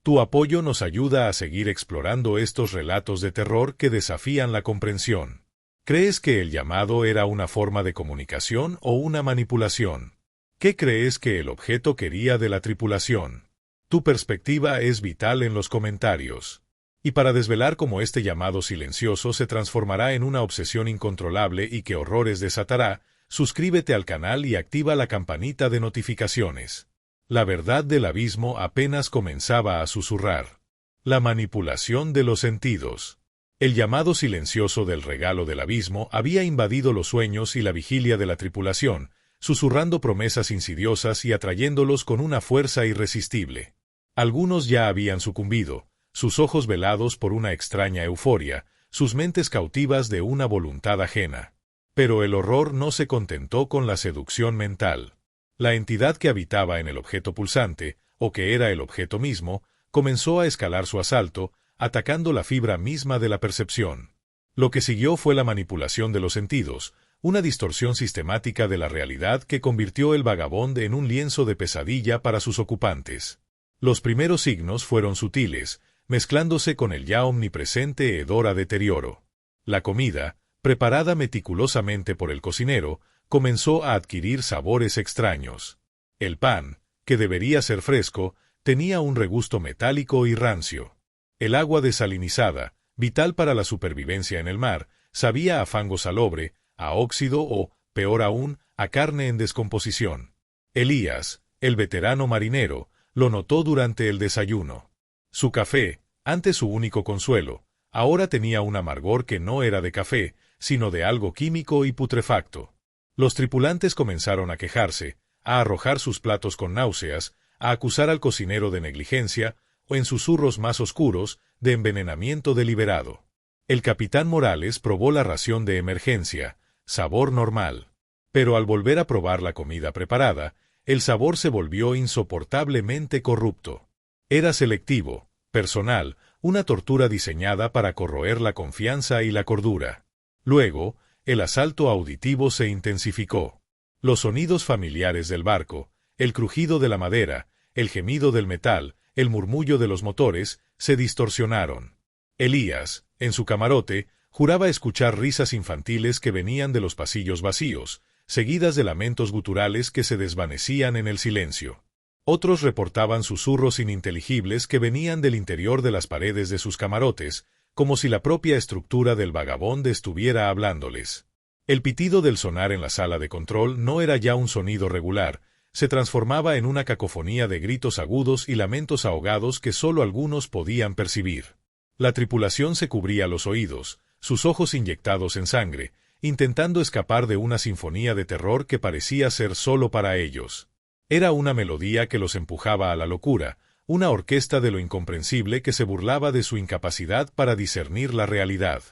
Tu apoyo nos ayuda a seguir explorando estos relatos de terror que desafían la comprensión. ¿Crees que el llamado era una forma de comunicación o una manipulación? ¿Qué crees que el objeto quería de la tripulación? Tu perspectiva es vital en los comentarios. Y para desvelar cómo este llamado silencioso se transformará en una obsesión incontrolable y qué horrores desatará, suscríbete al canal y activa la campanita de notificaciones. La verdad del abismo apenas comenzaba a susurrar. La manipulación de los sentidos. El llamado silencioso del regalo del abismo había invadido los sueños y la vigilia de la tripulación, susurrando promesas insidiosas y atrayéndolos con una fuerza irresistible. Algunos ya habían sucumbido, sus ojos velados por una extraña euforia, sus mentes cautivas de una voluntad ajena. Pero el horror no se contentó con la seducción mental. La entidad que habitaba en el objeto pulsante, o que era el objeto mismo, comenzó a escalar su asalto, atacando la fibra misma de la percepción. Lo que siguió fue la manipulación de los sentidos, una distorsión sistemática de la realidad que convirtió el Vagabond en un lienzo de pesadilla para sus ocupantes. Los primeros signos fueron sutiles, mezclándose con el ya omnipresente hedor a deterioro. La comida, preparada meticulosamente por el cocinero, comenzó a adquirir sabores extraños. El pan, que debería ser fresco, tenía un regusto metálico y rancio. El agua desalinizada, vital para la supervivencia en el mar, sabía a fango salobre, a óxido o, peor aún, a carne en descomposición. Elías, el veterano marinero, lo notó durante el desayuno. Su café, antes su único consuelo, ahora tenía un amargor que no era de café, sino de algo químico y putrefacto. Los tripulantes comenzaron a quejarse, a arrojar sus platos con náuseas, a acusar al cocinero de negligencia, o en susurros más oscuros, de envenenamiento deliberado. El capitán Morales probó la ración de emergencia, sabor normal. Pero al volver a probar la comida preparada, el sabor se volvió insoportablemente corrupto. Era selectivo, personal, una tortura diseñada para corroer la confianza y la cordura. Luego, el asalto auditivo se intensificó. Los sonidos familiares del barco, el crujido de la madera, el gemido del metal, el murmullo de los motores, se distorsionaron. Elías, en su camarote, juraba escuchar risas infantiles que venían de los pasillos vacíos, seguidas de lamentos guturales que se desvanecían en el silencio. Otros reportaban susurros ininteligibles que venían del interior de las paredes de sus camarotes, como si la propia estructura del Vagabond estuviera hablándoles. El pitido del sonar en la sala de control no era ya un sonido regular, se transformaba en una cacofonía de gritos agudos y lamentos ahogados que solo algunos podían percibir. La tripulación se cubría los oídos, sus ojos inyectados en sangre, intentando escapar de una sinfonía de terror que parecía ser solo para ellos. Era una melodía que los empujaba a la locura, una orquesta de lo incomprensible que se burlaba de su incapacidad para discernir la realidad.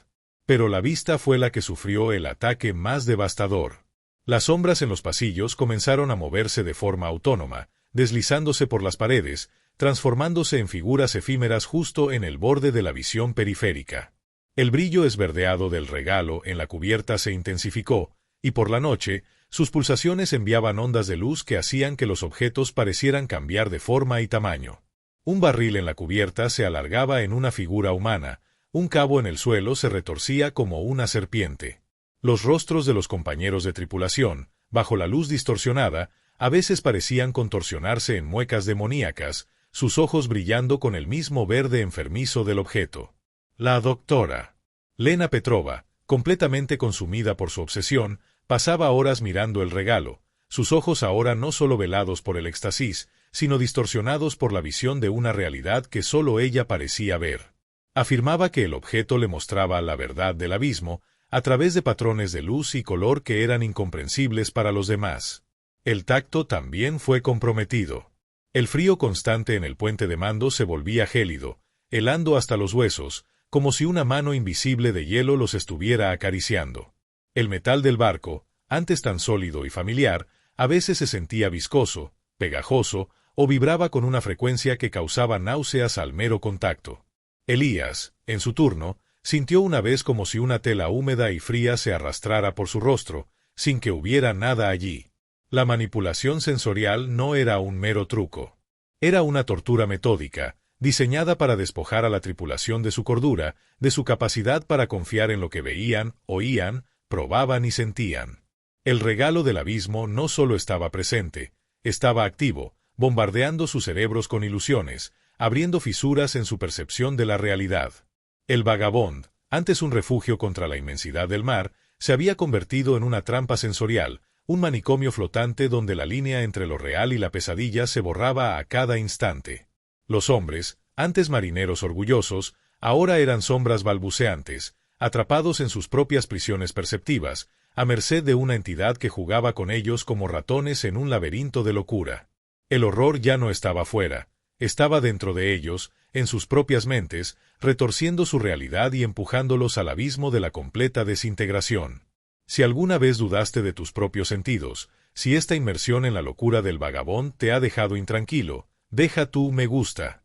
Pero la vista fue la que sufrió el ataque más devastador. Las sombras en los pasillos comenzaron a moverse de forma autónoma, deslizándose por las paredes, transformándose en figuras efímeras justo en el borde de la visión periférica. El brillo esverdeado del regalo en la cubierta se intensificó, y por la noche, sus pulsaciones enviaban ondas de luz que hacían que los objetos parecieran cambiar de forma y tamaño. Un barril en la cubierta se alargaba en una figura humana, un cabo en el suelo se retorcía como una serpiente. Los rostros de los compañeros de tripulación, bajo la luz distorsionada, a veces parecían contorsionarse en muecas demoníacas, sus ojos brillando con el mismo verde enfermizo del objeto. La doctora Lena Petrova, completamente consumida por su obsesión, pasaba horas mirando el regalo, sus ojos ahora no solo velados por el éxtasis, sino distorsionados por la visión de una realidad que solo ella parecía ver. Afirmaba que el objeto le mostraba la verdad del abismo, a través de patrones de luz y color que eran incomprensibles para los demás. El tacto también fue comprometido. El frío constante en el puente de mando se volvía gélido, helando hasta los huesos, como si una mano invisible de hielo los estuviera acariciando. El metal del barco, antes tan sólido y familiar, a veces se sentía viscoso, pegajoso, o vibraba con una frecuencia que causaba náuseas al mero contacto. Elías, en su turno, sintió una vez como si una tela húmeda y fría se arrastrara por su rostro, sin que hubiera nada allí. La manipulación sensorial no era un mero truco. Era una tortura metódica, diseñada para despojar a la tripulación de su cordura, de su capacidad para confiar en lo que veían, oían, probaban y sentían. El regalo del abismo no solo estaba presente, estaba activo, bombardeando sus cerebros con ilusiones, abriendo fisuras en su percepción de la realidad. El Vagabond, antes un refugio contra la inmensidad del mar, se había convertido en una trampa sensorial, un manicomio flotante donde la línea entre lo real y la pesadilla se borraba a cada instante. Los hombres, antes marineros orgullosos, ahora eran sombras balbuceantes, atrapados en sus propias prisiones perceptivas, a merced de una entidad que jugaba con ellos como ratones en un laberinto de locura. El horror ya no estaba fuera, estaba dentro de ellos, en sus propias mentes, retorciendo su realidad y empujándolos al abismo de la completa desintegración. Si alguna vez dudaste de tus propios sentidos, si esta inmersión en la locura del Vagabond te ha dejado intranquilo, deja tu me gusta.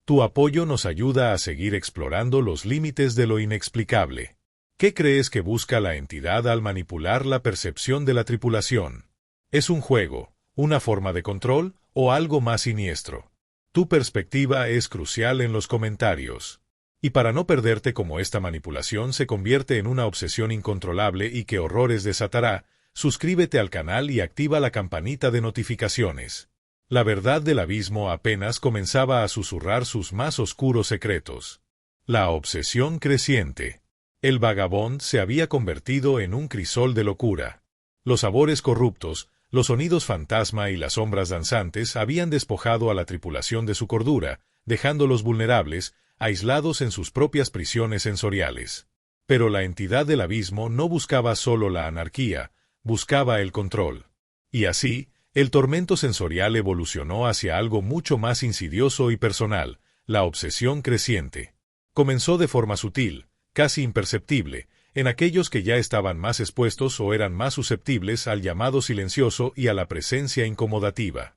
Tu apoyo nos ayuda a seguir explorando los límites de lo inexplicable. ¿Qué crees que busca la entidad al manipular la percepción de la tripulación? ¿Es un juego, una forma de control o algo más siniestro? Tu perspectiva es crucial en los comentarios. Y para no perderte cómo esta manipulación se convierte en una obsesión incontrolable y qué horrores desatará, suscríbete al canal y activa la campanita de notificaciones. La verdad del abismo apenas comenzaba a susurrar sus más oscuros secretos. La obsesión creciente. El Vagabond se había convertido en un crisol de locura. Los sabores corruptos, los sonidos fantasma y las sombras danzantes habían despojado a la tripulación de su cordura, dejándolos vulnerables, aislados en sus propias prisiones sensoriales. Pero la entidad del abismo no buscaba solo la anarquía, buscaba el control. Y así, el tormento sensorial evolucionó hacia algo mucho más insidioso y personal, la obsesión creciente. Comenzó de forma sutil, casi imperceptible, en aquellos que ya estaban más expuestos o eran más susceptibles al llamado silencioso y a la presencia incomodativa.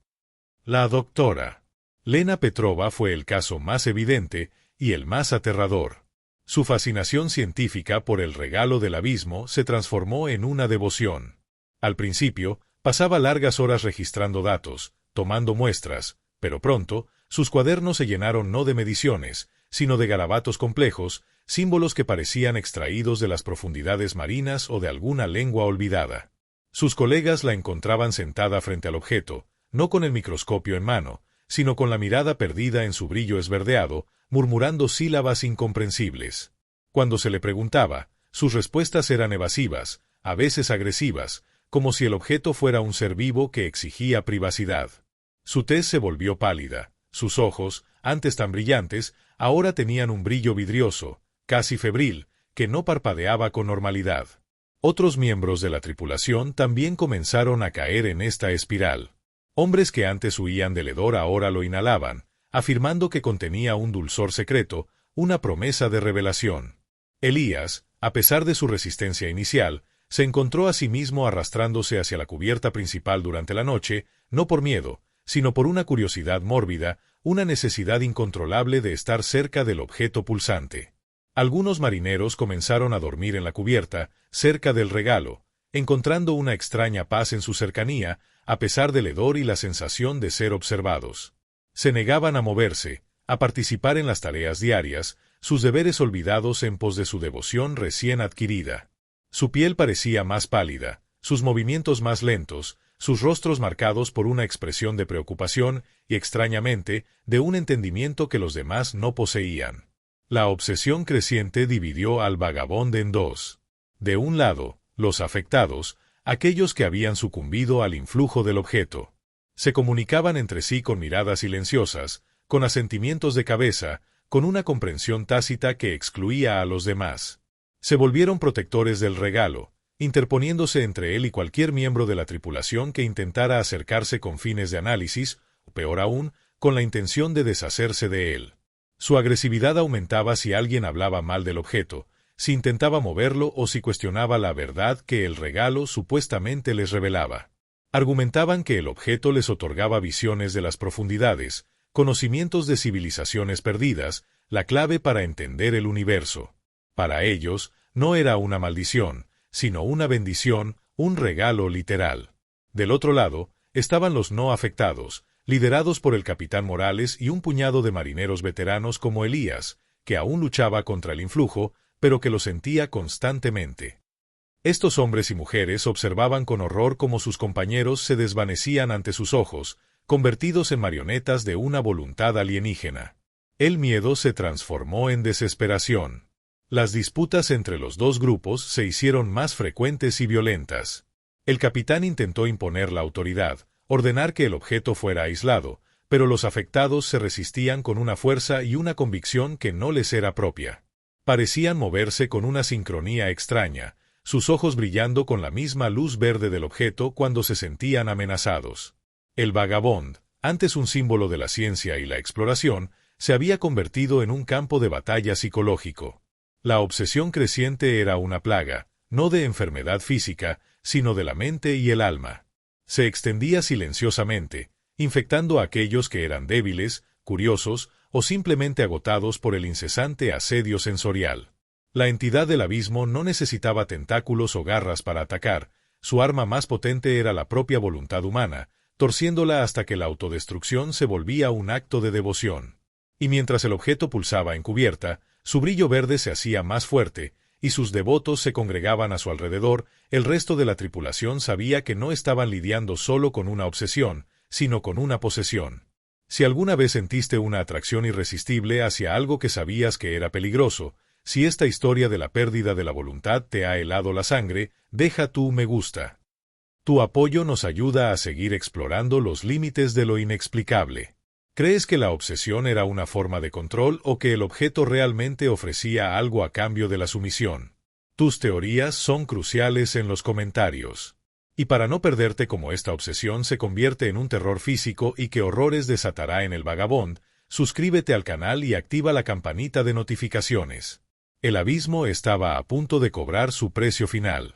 La doctora Lena Petrova fue el caso más evidente y el más aterrador. Su fascinación científica por el regalo del abismo se transformó en una devoción. Al principio, pasaba largas horas registrando datos, tomando muestras, pero pronto, sus cuadernos se llenaron no de mediciones, sino de garabatos complejos, símbolos que parecían extraídos de las profundidades marinas o de alguna lengua olvidada. Sus colegas la encontraban sentada frente al objeto, no con el microscopio en mano, sino con la mirada perdida en su brillo esverdeado, murmurando sílabas incomprensibles. Cuando se le preguntaba, sus respuestas eran evasivas, a veces agresivas, como si el objeto fuera un ser vivo que exigía privacidad. Su tez se volvió pálida, sus ojos, antes tan brillantes, ahora tenían un brillo vidrioso, casi febril, que no parpadeaba con normalidad. Otros miembros de la tripulación también comenzaron a caer en esta espiral. Hombres que antes huían del hedor ahora lo inhalaban, afirmando que contenía un dulzor secreto, una promesa de revelación. Elías, a pesar de su resistencia inicial, se encontró a sí mismo arrastrándose hacia la cubierta principal durante la noche, no por miedo, sino por una curiosidad mórbida, una necesidad incontrolable de estar cerca del objeto pulsante. Algunos marineros comenzaron a dormir en la cubierta, cerca del regalo, encontrando una extraña paz en su cercanía, a pesar del hedor y la sensación de ser observados. Se negaban a moverse, a participar en las tareas diarias, sus deberes olvidados en pos de su devoción recién adquirida. Su piel parecía más pálida, sus movimientos más lentos, sus rostros marcados por una expresión de preocupación y, extrañamente, de un entendimiento que los demás no poseían. La obsesión creciente dividió al Vagabond en dos. De un lado, los afectados, aquellos que habían sucumbido al influjo del objeto. Se comunicaban entre sí con miradas silenciosas, con asentimientos de cabeza, con una comprensión tácita que excluía a los demás. Se volvieron protectores del regalo, interponiéndose entre él y cualquier miembro de la tripulación que intentara acercarse con fines de análisis, o peor aún, con la intención de deshacerse de él. Su agresividad aumentaba si alguien hablaba mal del objeto, si intentaba moverlo o si cuestionaba la verdad que el regalo supuestamente les revelaba. Argumentaban que el objeto les otorgaba visiones de las profundidades, conocimientos de civilizaciones perdidas, la clave para entender el universo. Para ellos, no era una maldición, sino una bendición, un regalo literal. Del otro lado, estaban los no afectados, liderados por el capitán Morales y un puñado de marineros veteranos como Elías, que aún luchaba contra el influjo, pero que lo sentía constantemente. Estos hombres y mujeres observaban con horror cómo sus compañeros se desvanecían ante sus ojos, convertidos en marionetas de una voluntad alienígena. El miedo se transformó en desesperación. Las disputas entre los dos grupos se hicieron más frecuentes y violentas. El capitán intentó imponer la autoridad, ordenar que el objeto fuera aislado, pero los afectados se resistían con una fuerza y una convicción que no les era propia. Parecían moverse con una sincronía extraña, sus ojos brillando con la misma luz verde del objeto cuando se sentían amenazados. El Vagabond, antes un símbolo de la ciencia y la exploración, se había convertido en un campo de batalla psicológico. La obsesión creciente era una plaga, no de enfermedad física, sino de la mente y el alma. Se extendía silenciosamente, infectando a aquellos que eran débiles, curiosos o simplemente agotados por el incesante asedio sensorial. La entidad del abismo no necesitaba tentáculos o garras para atacar, su arma más potente era la propia voluntad humana, torciéndola hasta que la autodestrucción se volvía un acto de devoción. Y mientras el objeto pulsaba en cubierta, su brillo verde se hacía más fuerte, y sus devotos se congregaban a su alrededor, el resto de la tripulación sabía que no estaban lidiando solo con una obsesión, sino con una posesión. Si alguna vez sentiste una atracción irresistible hacia algo que sabías que era peligroso, si esta historia de la pérdida de la voluntad te ha helado la sangre, deja tu me gusta. Tu apoyo nos ayuda a seguir explorando los límites de lo inexplicable. ¿Crees que la obsesión era una forma de control o que el objeto realmente ofrecía algo a cambio de la sumisión? Tus teorías son cruciales en los comentarios. Y para no perderte cómo esta obsesión se convierte en un terror físico y qué horrores desatará en el Vagabond, suscríbete al canal y activa la campanita de notificaciones. El abismo estaba a punto de cobrar su precio final.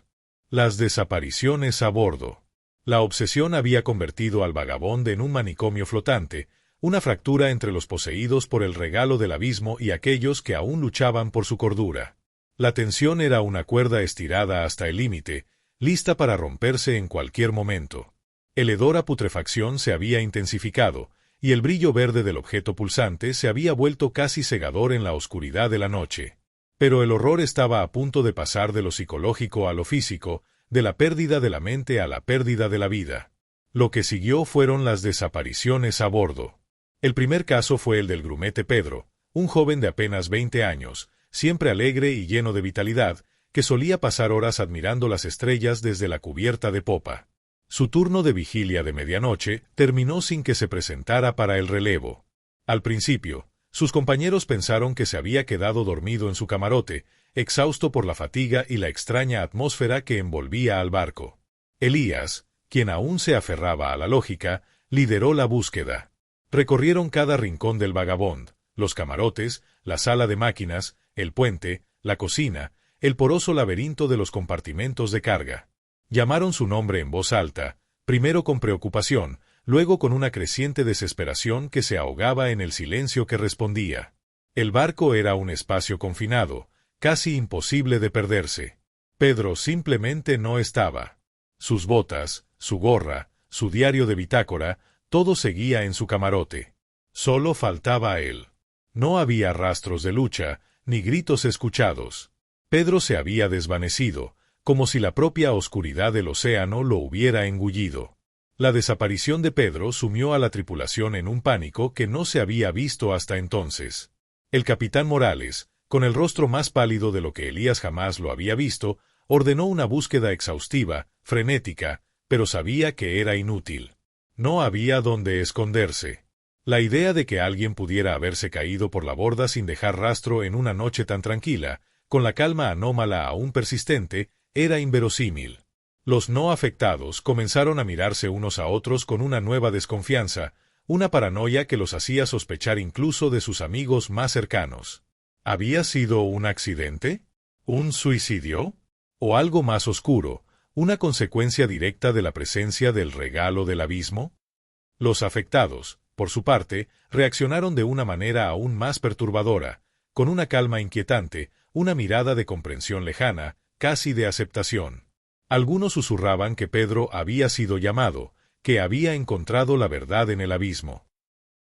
Las desapariciones a bordo. La obsesión había convertido al Vagabond en un manicomio flotante, una fractura entre los poseídos por el regalo del abismo y aquellos que aún luchaban por su cordura. La tensión era una cuerda estirada hasta el límite, lista para romperse en cualquier momento. El hedor a putrefacción se había intensificado, y el brillo verde del objeto pulsante se había vuelto casi cegador en la oscuridad de la noche. Pero el horror estaba a punto de pasar de lo psicológico a lo físico, de la pérdida de la mente a la pérdida de la vida. Lo que siguió fueron las desapariciones a bordo. El primer caso fue el del grumete Pedro, un joven de apenas 20 años, siempre alegre y lleno de vitalidad, que solía pasar horas admirando las estrellas desde la cubierta de popa. Su turno de vigilia de medianoche terminó sin que se presentara para el relevo. Al principio, sus compañeros pensaron que se había quedado dormido en su camarote, exhausto por la fatiga y la extraña atmósfera que envolvía al barco. Elías, quien aún se aferraba a la lógica, lideró la búsqueda. Recorrieron cada rincón del Vagabond, los camarotes, la sala de máquinas, el puente, la cocina, el poroso laberinto de los compartimentos de carga. Llamaron su nombre en voz alta, primero con preocupación, luego con una creciente desesperación que se ahogaba en el silencio que respondía. El barco era un espacio confinado, casi imposible de perderse. Pedro simplemente no estaba. Sus botas, su gorra, su diario de bitácora, todo seguía en su camarote. Solo faltaba él. No había rastros de lucha, ni gritos escuchados. Pedro se había desvanecido, como si la propia oscuridad del océano lo hubiera engullido. La desaparición de Pedro sumió a la tripulación en un pánico que no se había visto hasta entonces. El capitán Morales, con el rostro más pálido de lo que Elías jamás lo había visto, ordenó una búsqueda exhaustiva, frenética, pero sabía que era inútil. No había dónde esconderse. La idea de que alguien pudiera haberse caído por la borda sin dejar rastro en una noche tan tranquila, con la calma anómala aún persistente, Era inverosímil. Los no afectados comenzaron a mirarse unos a otros con una nueva desconfianza, una paranoia que los hacía sospechar incluso de sus amigos más cercanos. ¿Había sido un accidente? ¿Un suicidio? ¿O algo más oscuro, una consecuencia directa de la presencia del regalo del abismo? Los afectados, por su parte, reaccionaron de una manera aún más perturbadora, con una calma inquietante, una mirada de comprensión lejana, casi de aceptación. Algunos susurraban que Pedro había sido llamado, que había encontrado la verdad en el abismo.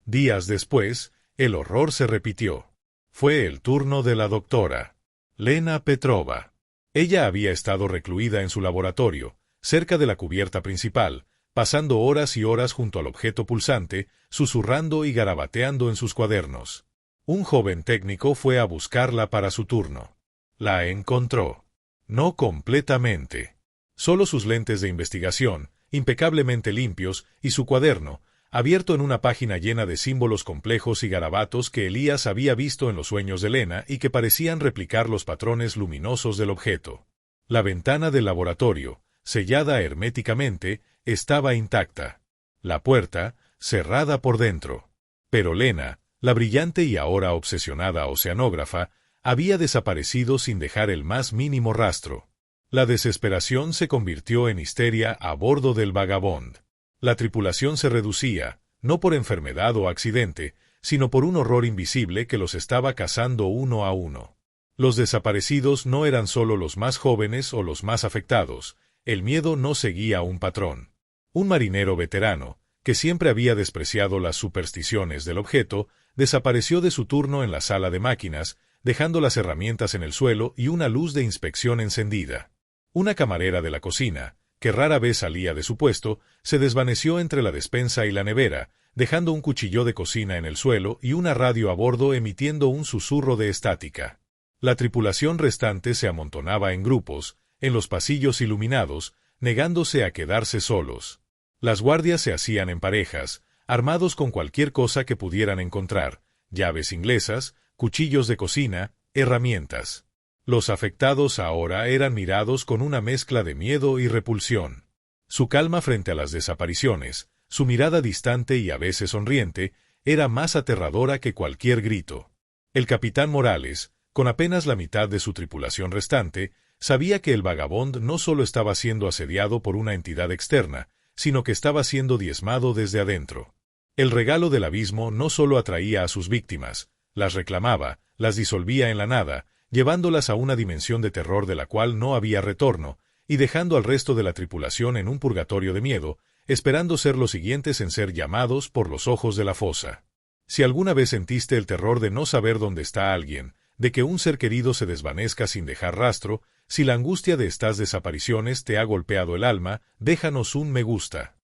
Días después, el horror se repitió. Fue el turno de la doctora Lena Petrova. Ella había estado recluida en su laboratorio, cerca de la cubierta principal, pasando horas y horas junto al objeto pulsante, susurrando y garabateando en sus cuadernos. Un joven técnico fue a buscarla para su turno. La encontró. No completamente. Solo sus lentes de investigación, impecablemente limpios, y su cuaderno, abierto en una página llena de símbolos complejos y garabatos que Elías había visto en los sueños de Lena y que parecían replicar los patrones luminosos del objeto. La ventana del laboratorio, sellada herméticamente, estaba intacta. La puerta, cerrada por dentro. Pero Lena, la brillante y ahora obsesionada oceanógrafa, había desaparecido sin dejar el más mínimo rastro. La desesperación se convirtió en histeria a bordo del Vagabond. La tripulación se reducía, no por enfermedad o accidente, sino por un horror invisible que los estaba cazando uno a uno. Los desaparecidos no eran solo los más jóvenes o los más afectados, el miedo no seguía un patrón. Un marinero veterano, que siempre había despreciado las supersticiones del objeto, desapareció de su turno en la sala de máquinas, dejando las herramientas en el suelo y una luz de inspección encendida. Una camarera de la cocina, que rara vez salía de su puesto, se desvaneció entre la despensa y la nevera, dejando un cuchillo de cocina en el suelo y una radio a bordo emitiendo un susurro de estática. La tripulación restante se amontonaba en grupos, en los pasillos iluminados, negándose a quedarse solos. Las guardias se hacían en parejas, armados con cualquier cosa que pudieran encontrar, llaves inglesas, cuchillos de cocina, herramientas. Los afectados ahora eran mirados con una mezcla de miedo y repulsión. Su calma frente a las desapariciones, su mirada distante y a veces sonriente, era más aterradora que cualquier grito. El capitán Morales, con apenas la mitad de su tripulación restante, sabía que el Vagabond no solo estaba siendo asediado por una entidad externa, sino que estaba siendo diezmado desde adentro. El regalo del abismo no solo atraía a sus víctimas, las reclamaba, las disolvía en la nada, llevándolas a una dimensión de terror de la cual no había retorno, y dejando al resto de la tripulación en un purgatorio de miedo, esperando ser los siguientes en ser llamados por los ojos de la fosa. Si alguna vez sentiste el terror de no saber dónde está alguien, de que un ser querido se desvanezca sin dejar rastro, si la angustia de estas desapariciones te ha golpeado el alma, déjanos un me gusta.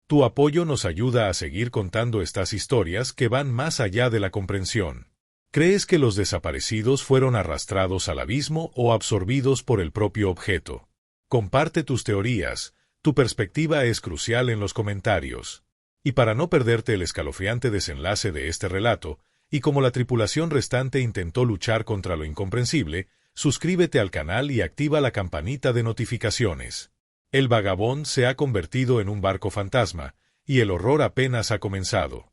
Tu apoyo nos ayuda a seguir contando estas historias que van más allá de la comprensión. ¿Crees que los desaparecidos fueron arrastrados al abismo o absorbidos por el propio objeto? Comparte tus teorías, tu perspectiva es crucial en los comentarios. Y para no perderte el escalofriante desenlace de este relato, y como la tripulación restante intentó luchar contra lo incomprensible, suscríbete al canal y activa la campanita de notificaciones. El Vagabond se ha convertido en un barco fantasma, y el horror apenas ha comenzado.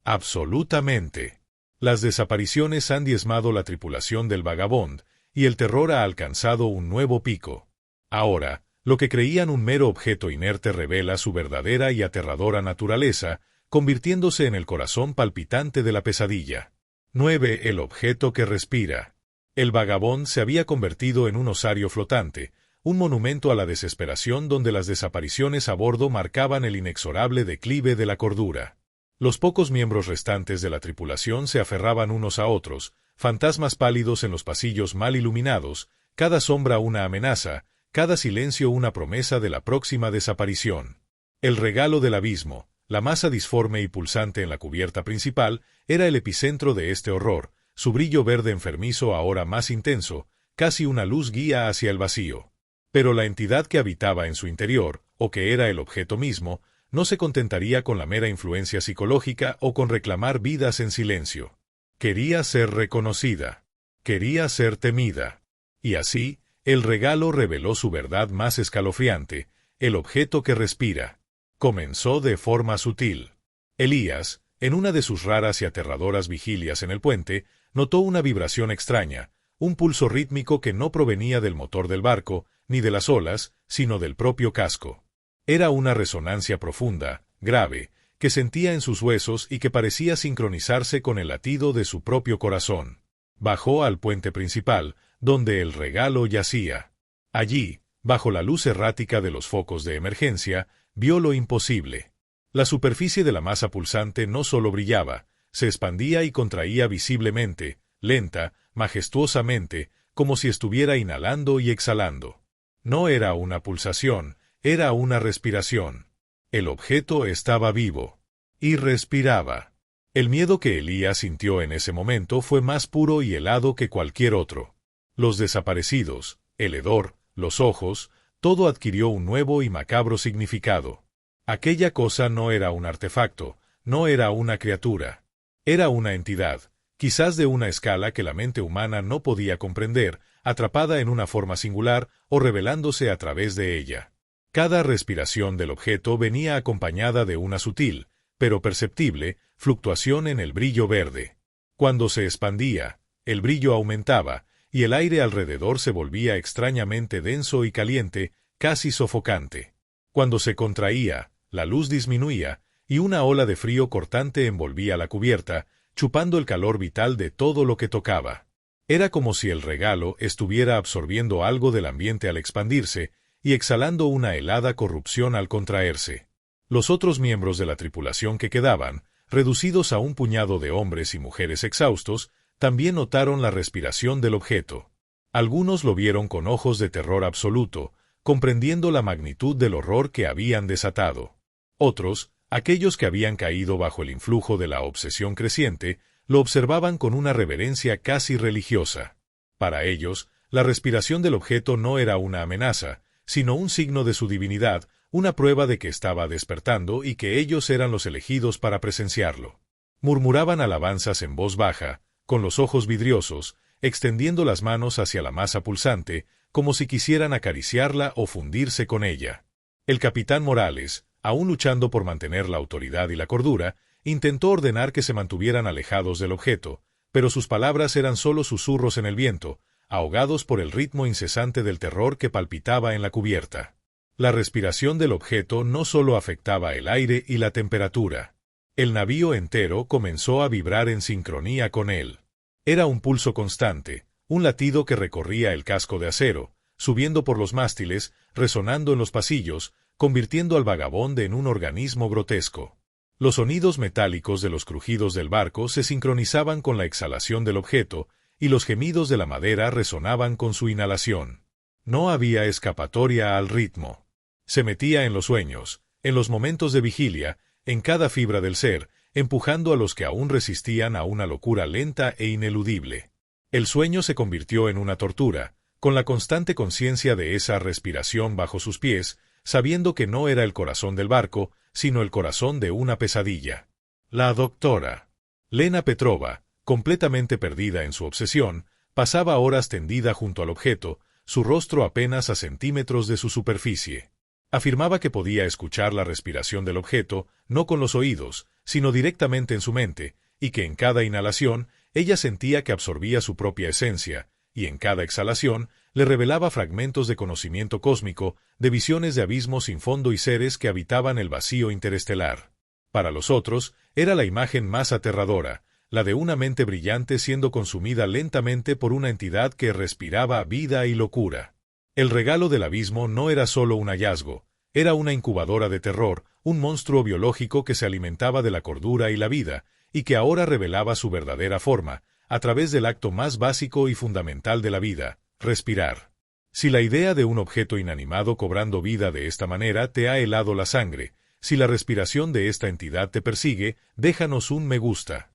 Absolutamente. Las desapariciones han diezmado la tripulación del Vagabond, y el terror ha alcanzado un nuevo pico. Ahora, lo que creían un mero objeto inerte revela su verdadera y aterradora naturaleza, convirtiéndose en el corazón palpitante de la pesadilla. 9. El objeto que respira. El Vagabond se había convertido en un osario flotante, un monumento a la desesperación donde las desapariciones a bordo marcaban el inexorable declive de la cordura. Los pocos miembros restantes de la tripulación se aferraban unos a otros, fantasmas pálidos en los pasillos mal iluminados, cada sombra una amenaza, cada silencio una promesa de la próxima desaparición. El regalo del abismo, la masa disforme y pulsante en la cubierta principal, era el epicentro de este horror, su brillo verde enfermizo ahora más intenso, casi una luz guía hacia el vacío. Pero la entidad que habitaba en su interior, o que era el objeto mismo, no se contentaría con la mera influencia psicológica o con reclamar vidas en silencio. Quería ser reconocida. Quería ser temida. Y así, el regalo reveló su verdad más escalofriante: el objeto que respira. Comenzó de forma sutil. Elías, en una de sus raras y aterradoras vigilias en el puente, notó una vibración extraña, un pulso rítmico que no provenía del motor del barco, ni de las olas, sino del propio casco. Era una resonancia profunda, grave, que sentía en sus huesos y que parecía sincronizarse con el latido de su propio corazón. Bajó al puente principal, donde el regalo yacía. Allí, bajo la luz errática de los focos de emergencia, vio lo imposible. La superficie de la masa pulsante no solo brillaba, se expandía y contraía visiblemente, lenta, majestuosamente, como si estuviera inhalando y exhalando. No era una pulsación, era una respiración. El objeto estaba vivo. Y respiraba. El miedo que Elías sintió en ese momento fue más puro y helado que cualquier otro. Los desaparecidos, el hedor, los ojos, todo adquirió un nuevo y macabro significado. Aquella cosa no era un artefacto, no era una criatura. Era una entidad, quizás de una escala que la mente humana no podía comprender, atrapada en una forma singular o revelándose a través de ella. Cada respiración del objeto venía acompañada de una sutil, pero perceptible, fluctuación en el brillo verde. Cuando se expandía, el brillo aumentaba, y el aire alrededor se volvía extrañamente denso y caliente, casi sofocante. Cuando se contraía, la luz disminuía, y una ola de frío cortante envolvía la cubierta, chupando el calor vital de todo lo que tocaba. Era como si el regalo estuviera absorbiendo algo del ambiente al expandirse, y exhalando una helada corrupción al contraerse. Los otros miembros de la tripulación que quedaban, reducidos a un puñado de hombres y mujeres exhaustos, también notaron la respiración del objeto. Algunos lo vieron con ojos de terror absoluto, comprendiendo la magnitud del horror que habían desatado. Otros, aquellos que habían caído bajo el influjo de la obsesión creciente, lo observaban con una reverencia casi religiosa. Para ellos, la respiración del objeto no era una amenaza, sino un signo de su divinidad, una prueba de que estaba despertando y que ellos eran los elegidos para presenciarlo. Murmuraban alabanzas en voz baja, con los ojos vidriosos, extendiendo las manos hacia la masa pulsante, como si quisieran acariciarla o fundirse con ella. El capitán Morales, aún luchando por mantener la autoridad y la cordura, intentó ordenar que se mantuvieran alejados del objeto, pero sus palabras eran solo susurros en el viento, ahogados por el ritmo incesante del terror que palpitaba en la cubierta. La respiración del objeto no solo afectaba el aire y la temperatura. El navío entero comenzó a vibrar en sincronía con él. Era un pulso constante, un latido que recorría el casco de acero, subiendo por los mástiles, resonando en los pasillos, convirtiendo al vagabonde en un organismo grotesco. Los sonidos metálicos de los crujidos del barco se sincronizaban con la exhalación del objeto, y los gemidos de la madera resonaban con su inhalación. No había escapatoria al ritmo. Se metía en los sueños, en los momentos de vigilia, en cada fibra del ser, empujando a los que aún resistían a una locura lenta e ineludible. El sueño se convirtió en una tortura, con la constante conciencia de esa respiración bajo sus pies, sabiendo que no era el corazón del barco, sino el corazón de una pesadilla. La doctora Lena Petrova, completamente perdida en su obsesión, pasaba horas tendida junto al objeto, su rostro apenas a centímetros de su superficie. Afirmaba que podía escuchar la respiración del objeto, no con los oídos, sino directamente en su mente, y que en cada inhalación ella sentía que absorbía su propia esencia, y en cada exhalación le revelaba fragmentos de conocimiento cósmico, de visiones de abismos sin fondo y seres que habitaban el vacío interestelar. Para los otros, era la imagen más aterradora, la de una mente brillante siendo consumida lentamente por una entidad que respiraba vida y locura. El regalo del abismo no era solo un hallazgo, era una incubadora de terror, un monstruo biológico que se alimentaba de la cordura y la vida, y que ahora revelaba su verdadera forma, a través del acto más básico y fundamental de la vida, respirar. Si la idea de un objeto inanimado cobrando vida de esta manera te ha helado la sangre, si la respiración de esta entidad te persigue, déjanos un me gusta.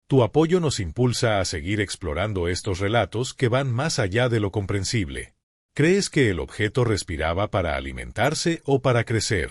Tu apoyo nos impulsa a seguir explorando estos relatos que van más allá de lo comprensible. ¿Crees que el objeto respiraba para alimentarse o para crecer?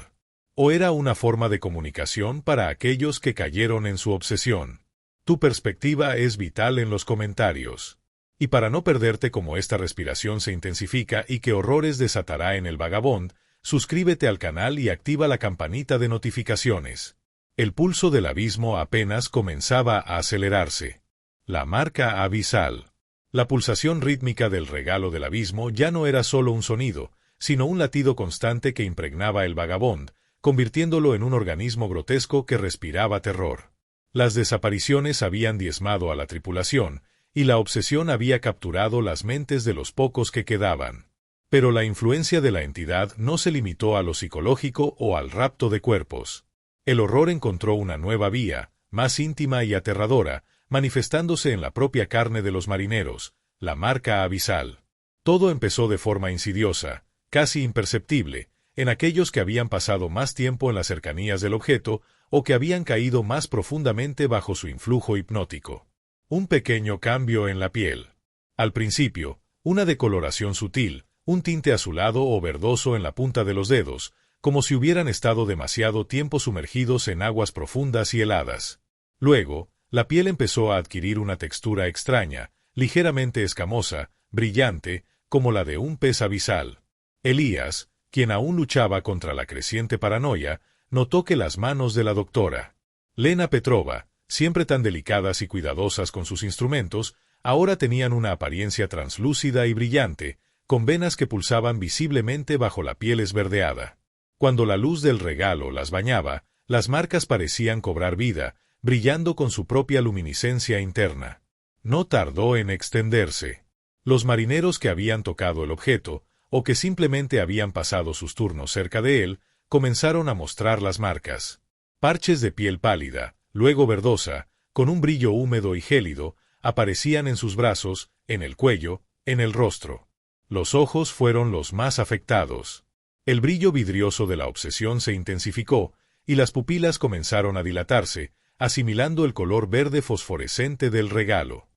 ¿O era una forma de comunicación para aquellos que cayeron en su obsesión? Tu perspectiva es vital en los comentarios. Y para no perderte cómo esta respiración se intensifica y qué horrores desatará en el Vagabond, suscríbete al canal y activa la campanita de notificaciones. El pulso del abismo apenas comenzaba a acelerarse. La marca abisal. La pulsación rítmica del regalo del abismo ya no era solo un sonido, sino un latido constante que impregnaba el Vagabond, convirtiéndolo en un organismo grotesco que respiraba terror. Las desapariciones habían diezmado a la tripulación, y la obsesión había capturado las mentes de los pocos que quedaban. Pero la influencia de la entidad no se limitó a lo psicológico o al rapto de cuerpos. El horror encontró una nueva vía, más íntima y aterradora, manifestándose en la propia carne de los marineros, la marca abisal. Todo empezó de forma insidiosa, casi imperceptible, en aquellos que habían pasado más tiempo en las cercanías del objeto o que habían caído más profundamente bajo su influjo hipnótico. Un pequeño cambio en la piel. Al principio, una decoloración sutil, un tinte azulado o verdoso en la punta de los dedos, como si hubieran estado demasiado tiempo sumergidos en aguas profundas y heladas. Luego, la piel empezó a adquirir una textura extraña, ligeramente escamosa, brillante, como la de un pez abisal. Elías, quien aún luchaba contra la creciente paranoia, notó que las manos de la doctora Lena Petrova, siempre tan delicadas y cuidadosas con sus instrumentos, ahora tenían una apariencia translúcida y brillante, con venas que pulsaban visiblemente bajo la piel esverdeada. Cuando la luz del regalo las bañaba, las marcas parecían cobrar vida, brillando con su propia luminiscencia interna. No tardó en extenderse. Los marineros que habían tocado el objeto, o que simplemente habían pasado sus turnos cerca de él, comenzaron a mostrar las marcas. Parches de piel pálida, luego verdosa, con un brillo húmedo y gélido, aparecían en sus brazos, en el cuello, en el rostro. Los ojos fueron los más afectados. El brillo vidrioso de la obsesión se intensificó, y las pupilas comenzaron a dilatarse, asimilando el color verde fosforescente del regalo.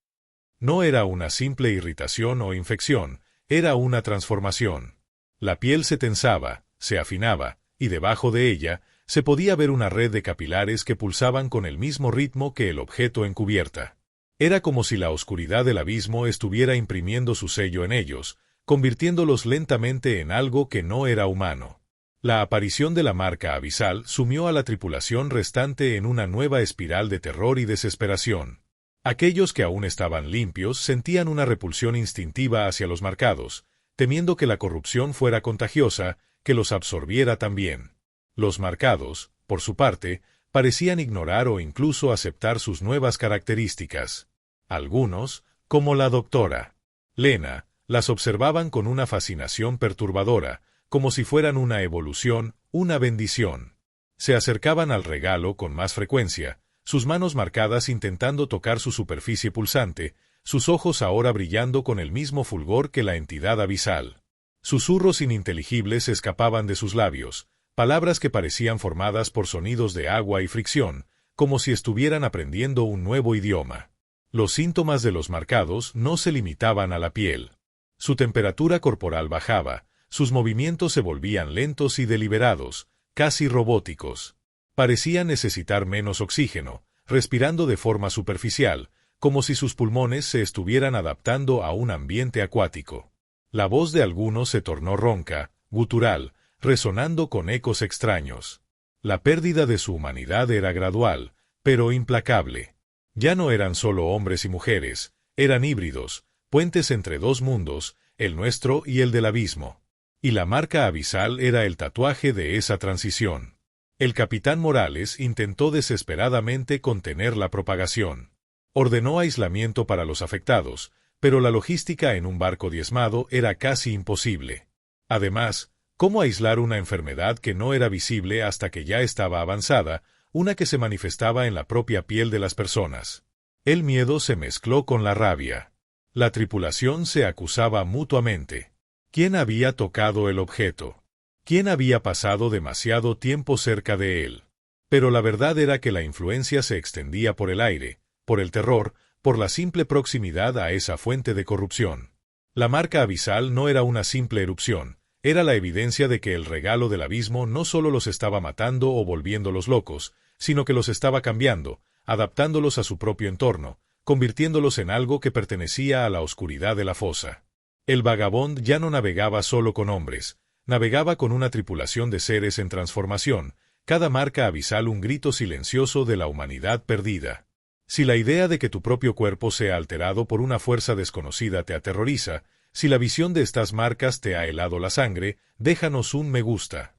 No era una simple irritación o infección, era una transformación. La piel se tensaba, se afinaba, y debajo de ella se podía ver una red de capilares que pulsaban con el mismo ritmo que el objeto en cubierta. Era como si la oscuridad del abismo estuviera imprimiendo su sello en ellos, convirtiéndolos lentamente en algo que no era humano. La aparición de la marca abisal sumió a la tripulación restante en una nueva espiral de terror y desesperación. Aquellos que aún estaban limpios sentían una repulsión instintiva hacia los marcados, temiendo que la corrupción fuera contagiosa, que los absorbiera también. Los marcados, por su parte, parecían ignorar o incluso aceptar sus nuevas características. Algunos, como la doctora Lena, las observaban con una fascinación perturbadora, como si fueran una evolución, una bendición. Se acercaban al regalo con más frecuencia, sus manos marcadas intentando tocar su superficie pulsante, sus ojos ahora brillando con el mismo fulgor que la entidad abisal. Susurros ininteligibles escapaban de sus labios, palabras que parecían formadas por sonidos de agua y fricción, como si estuvieran aprendiendo un nuevo idioma. Los síntomas de los marcados no se limitaban a la piel. Su temperatura corporal bajaba, sus movimientos se volvían lentos y deliberados, casi robóticos. Parecían necesitar menos oxígeno, respirando de forma superficial, como si sus pulmones se estuvieran adaptando a un ambiente acuático. La voz de algunos se tornó ronca, gutural, resonando con ecos extraños. La pérdida de su humanidad era gradual, pero implacable. Ya no eran solo hombres y mujeres, eran híbridos, puentes entre dos mundos, el nuestro y el del abismo. Y la marca abisal era el tatuaje de esa transición. El capitán Morales intentó desesperadamente contener la propagación. Ordenó aislamiento para los afectados, pero la logística en un barco diezmado era casi imposible. Además, ¿cómo aislar una enfermedad que no era visible hasta que ya estaba avanzada, una que se manifestaba en la propia piel de las personas? El miedo se mezcló con la rabia. La tripulación se acusaba mutuamente. ¿Quién había tocado el objeto? ¿Quién había pasado demasiado tiempo cerca de él? Pero la verdad era que la influencia se extendía por el aire, por el terror, por la simple proximidad a esa fuente de corrupción. La marca abisal no era una simple erupción, era la evidencia de que el regalo del abismo no solo los estaba matando o volviéndolos locos, sino que los estaba cambiando, adaptándolos a su propio entorno, convirtiéndolos en algo que pertenecía a la oscuridad de la fosa. El vagabond ya no navegaba solo con hombres, navegaba con una tripulación de seres en transformación, cada marca abisal un grito silencioso de la humanidad perdida. Si la idea de que tu propio cuerpo sea alterado por una fuerza desconocida te aterroriza, si la visión de estas marcas te ha helado la sangre, déjanos un me gusta.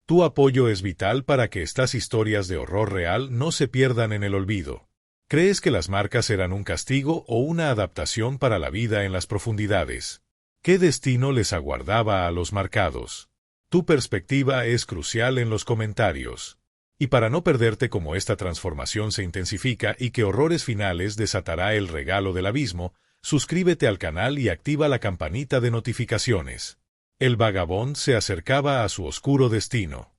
Tu apoyo es vital para que estas historias de horror real no se pierdan en el olvido. ¿Crees que las marcas eran un castigo o una adaptación para la vida en las profundidades? ¿Qué destino les aguardaba a los marcados? Tu perspectiva es crucial en los comentarios. Y para no perderte cómo esta transformación se intensifica y qué horrores finales desatará el regalo del abismo, suscríbete al canal y activa la campanita de notificaciones. El vagabond se acercaba a su oscuro destino.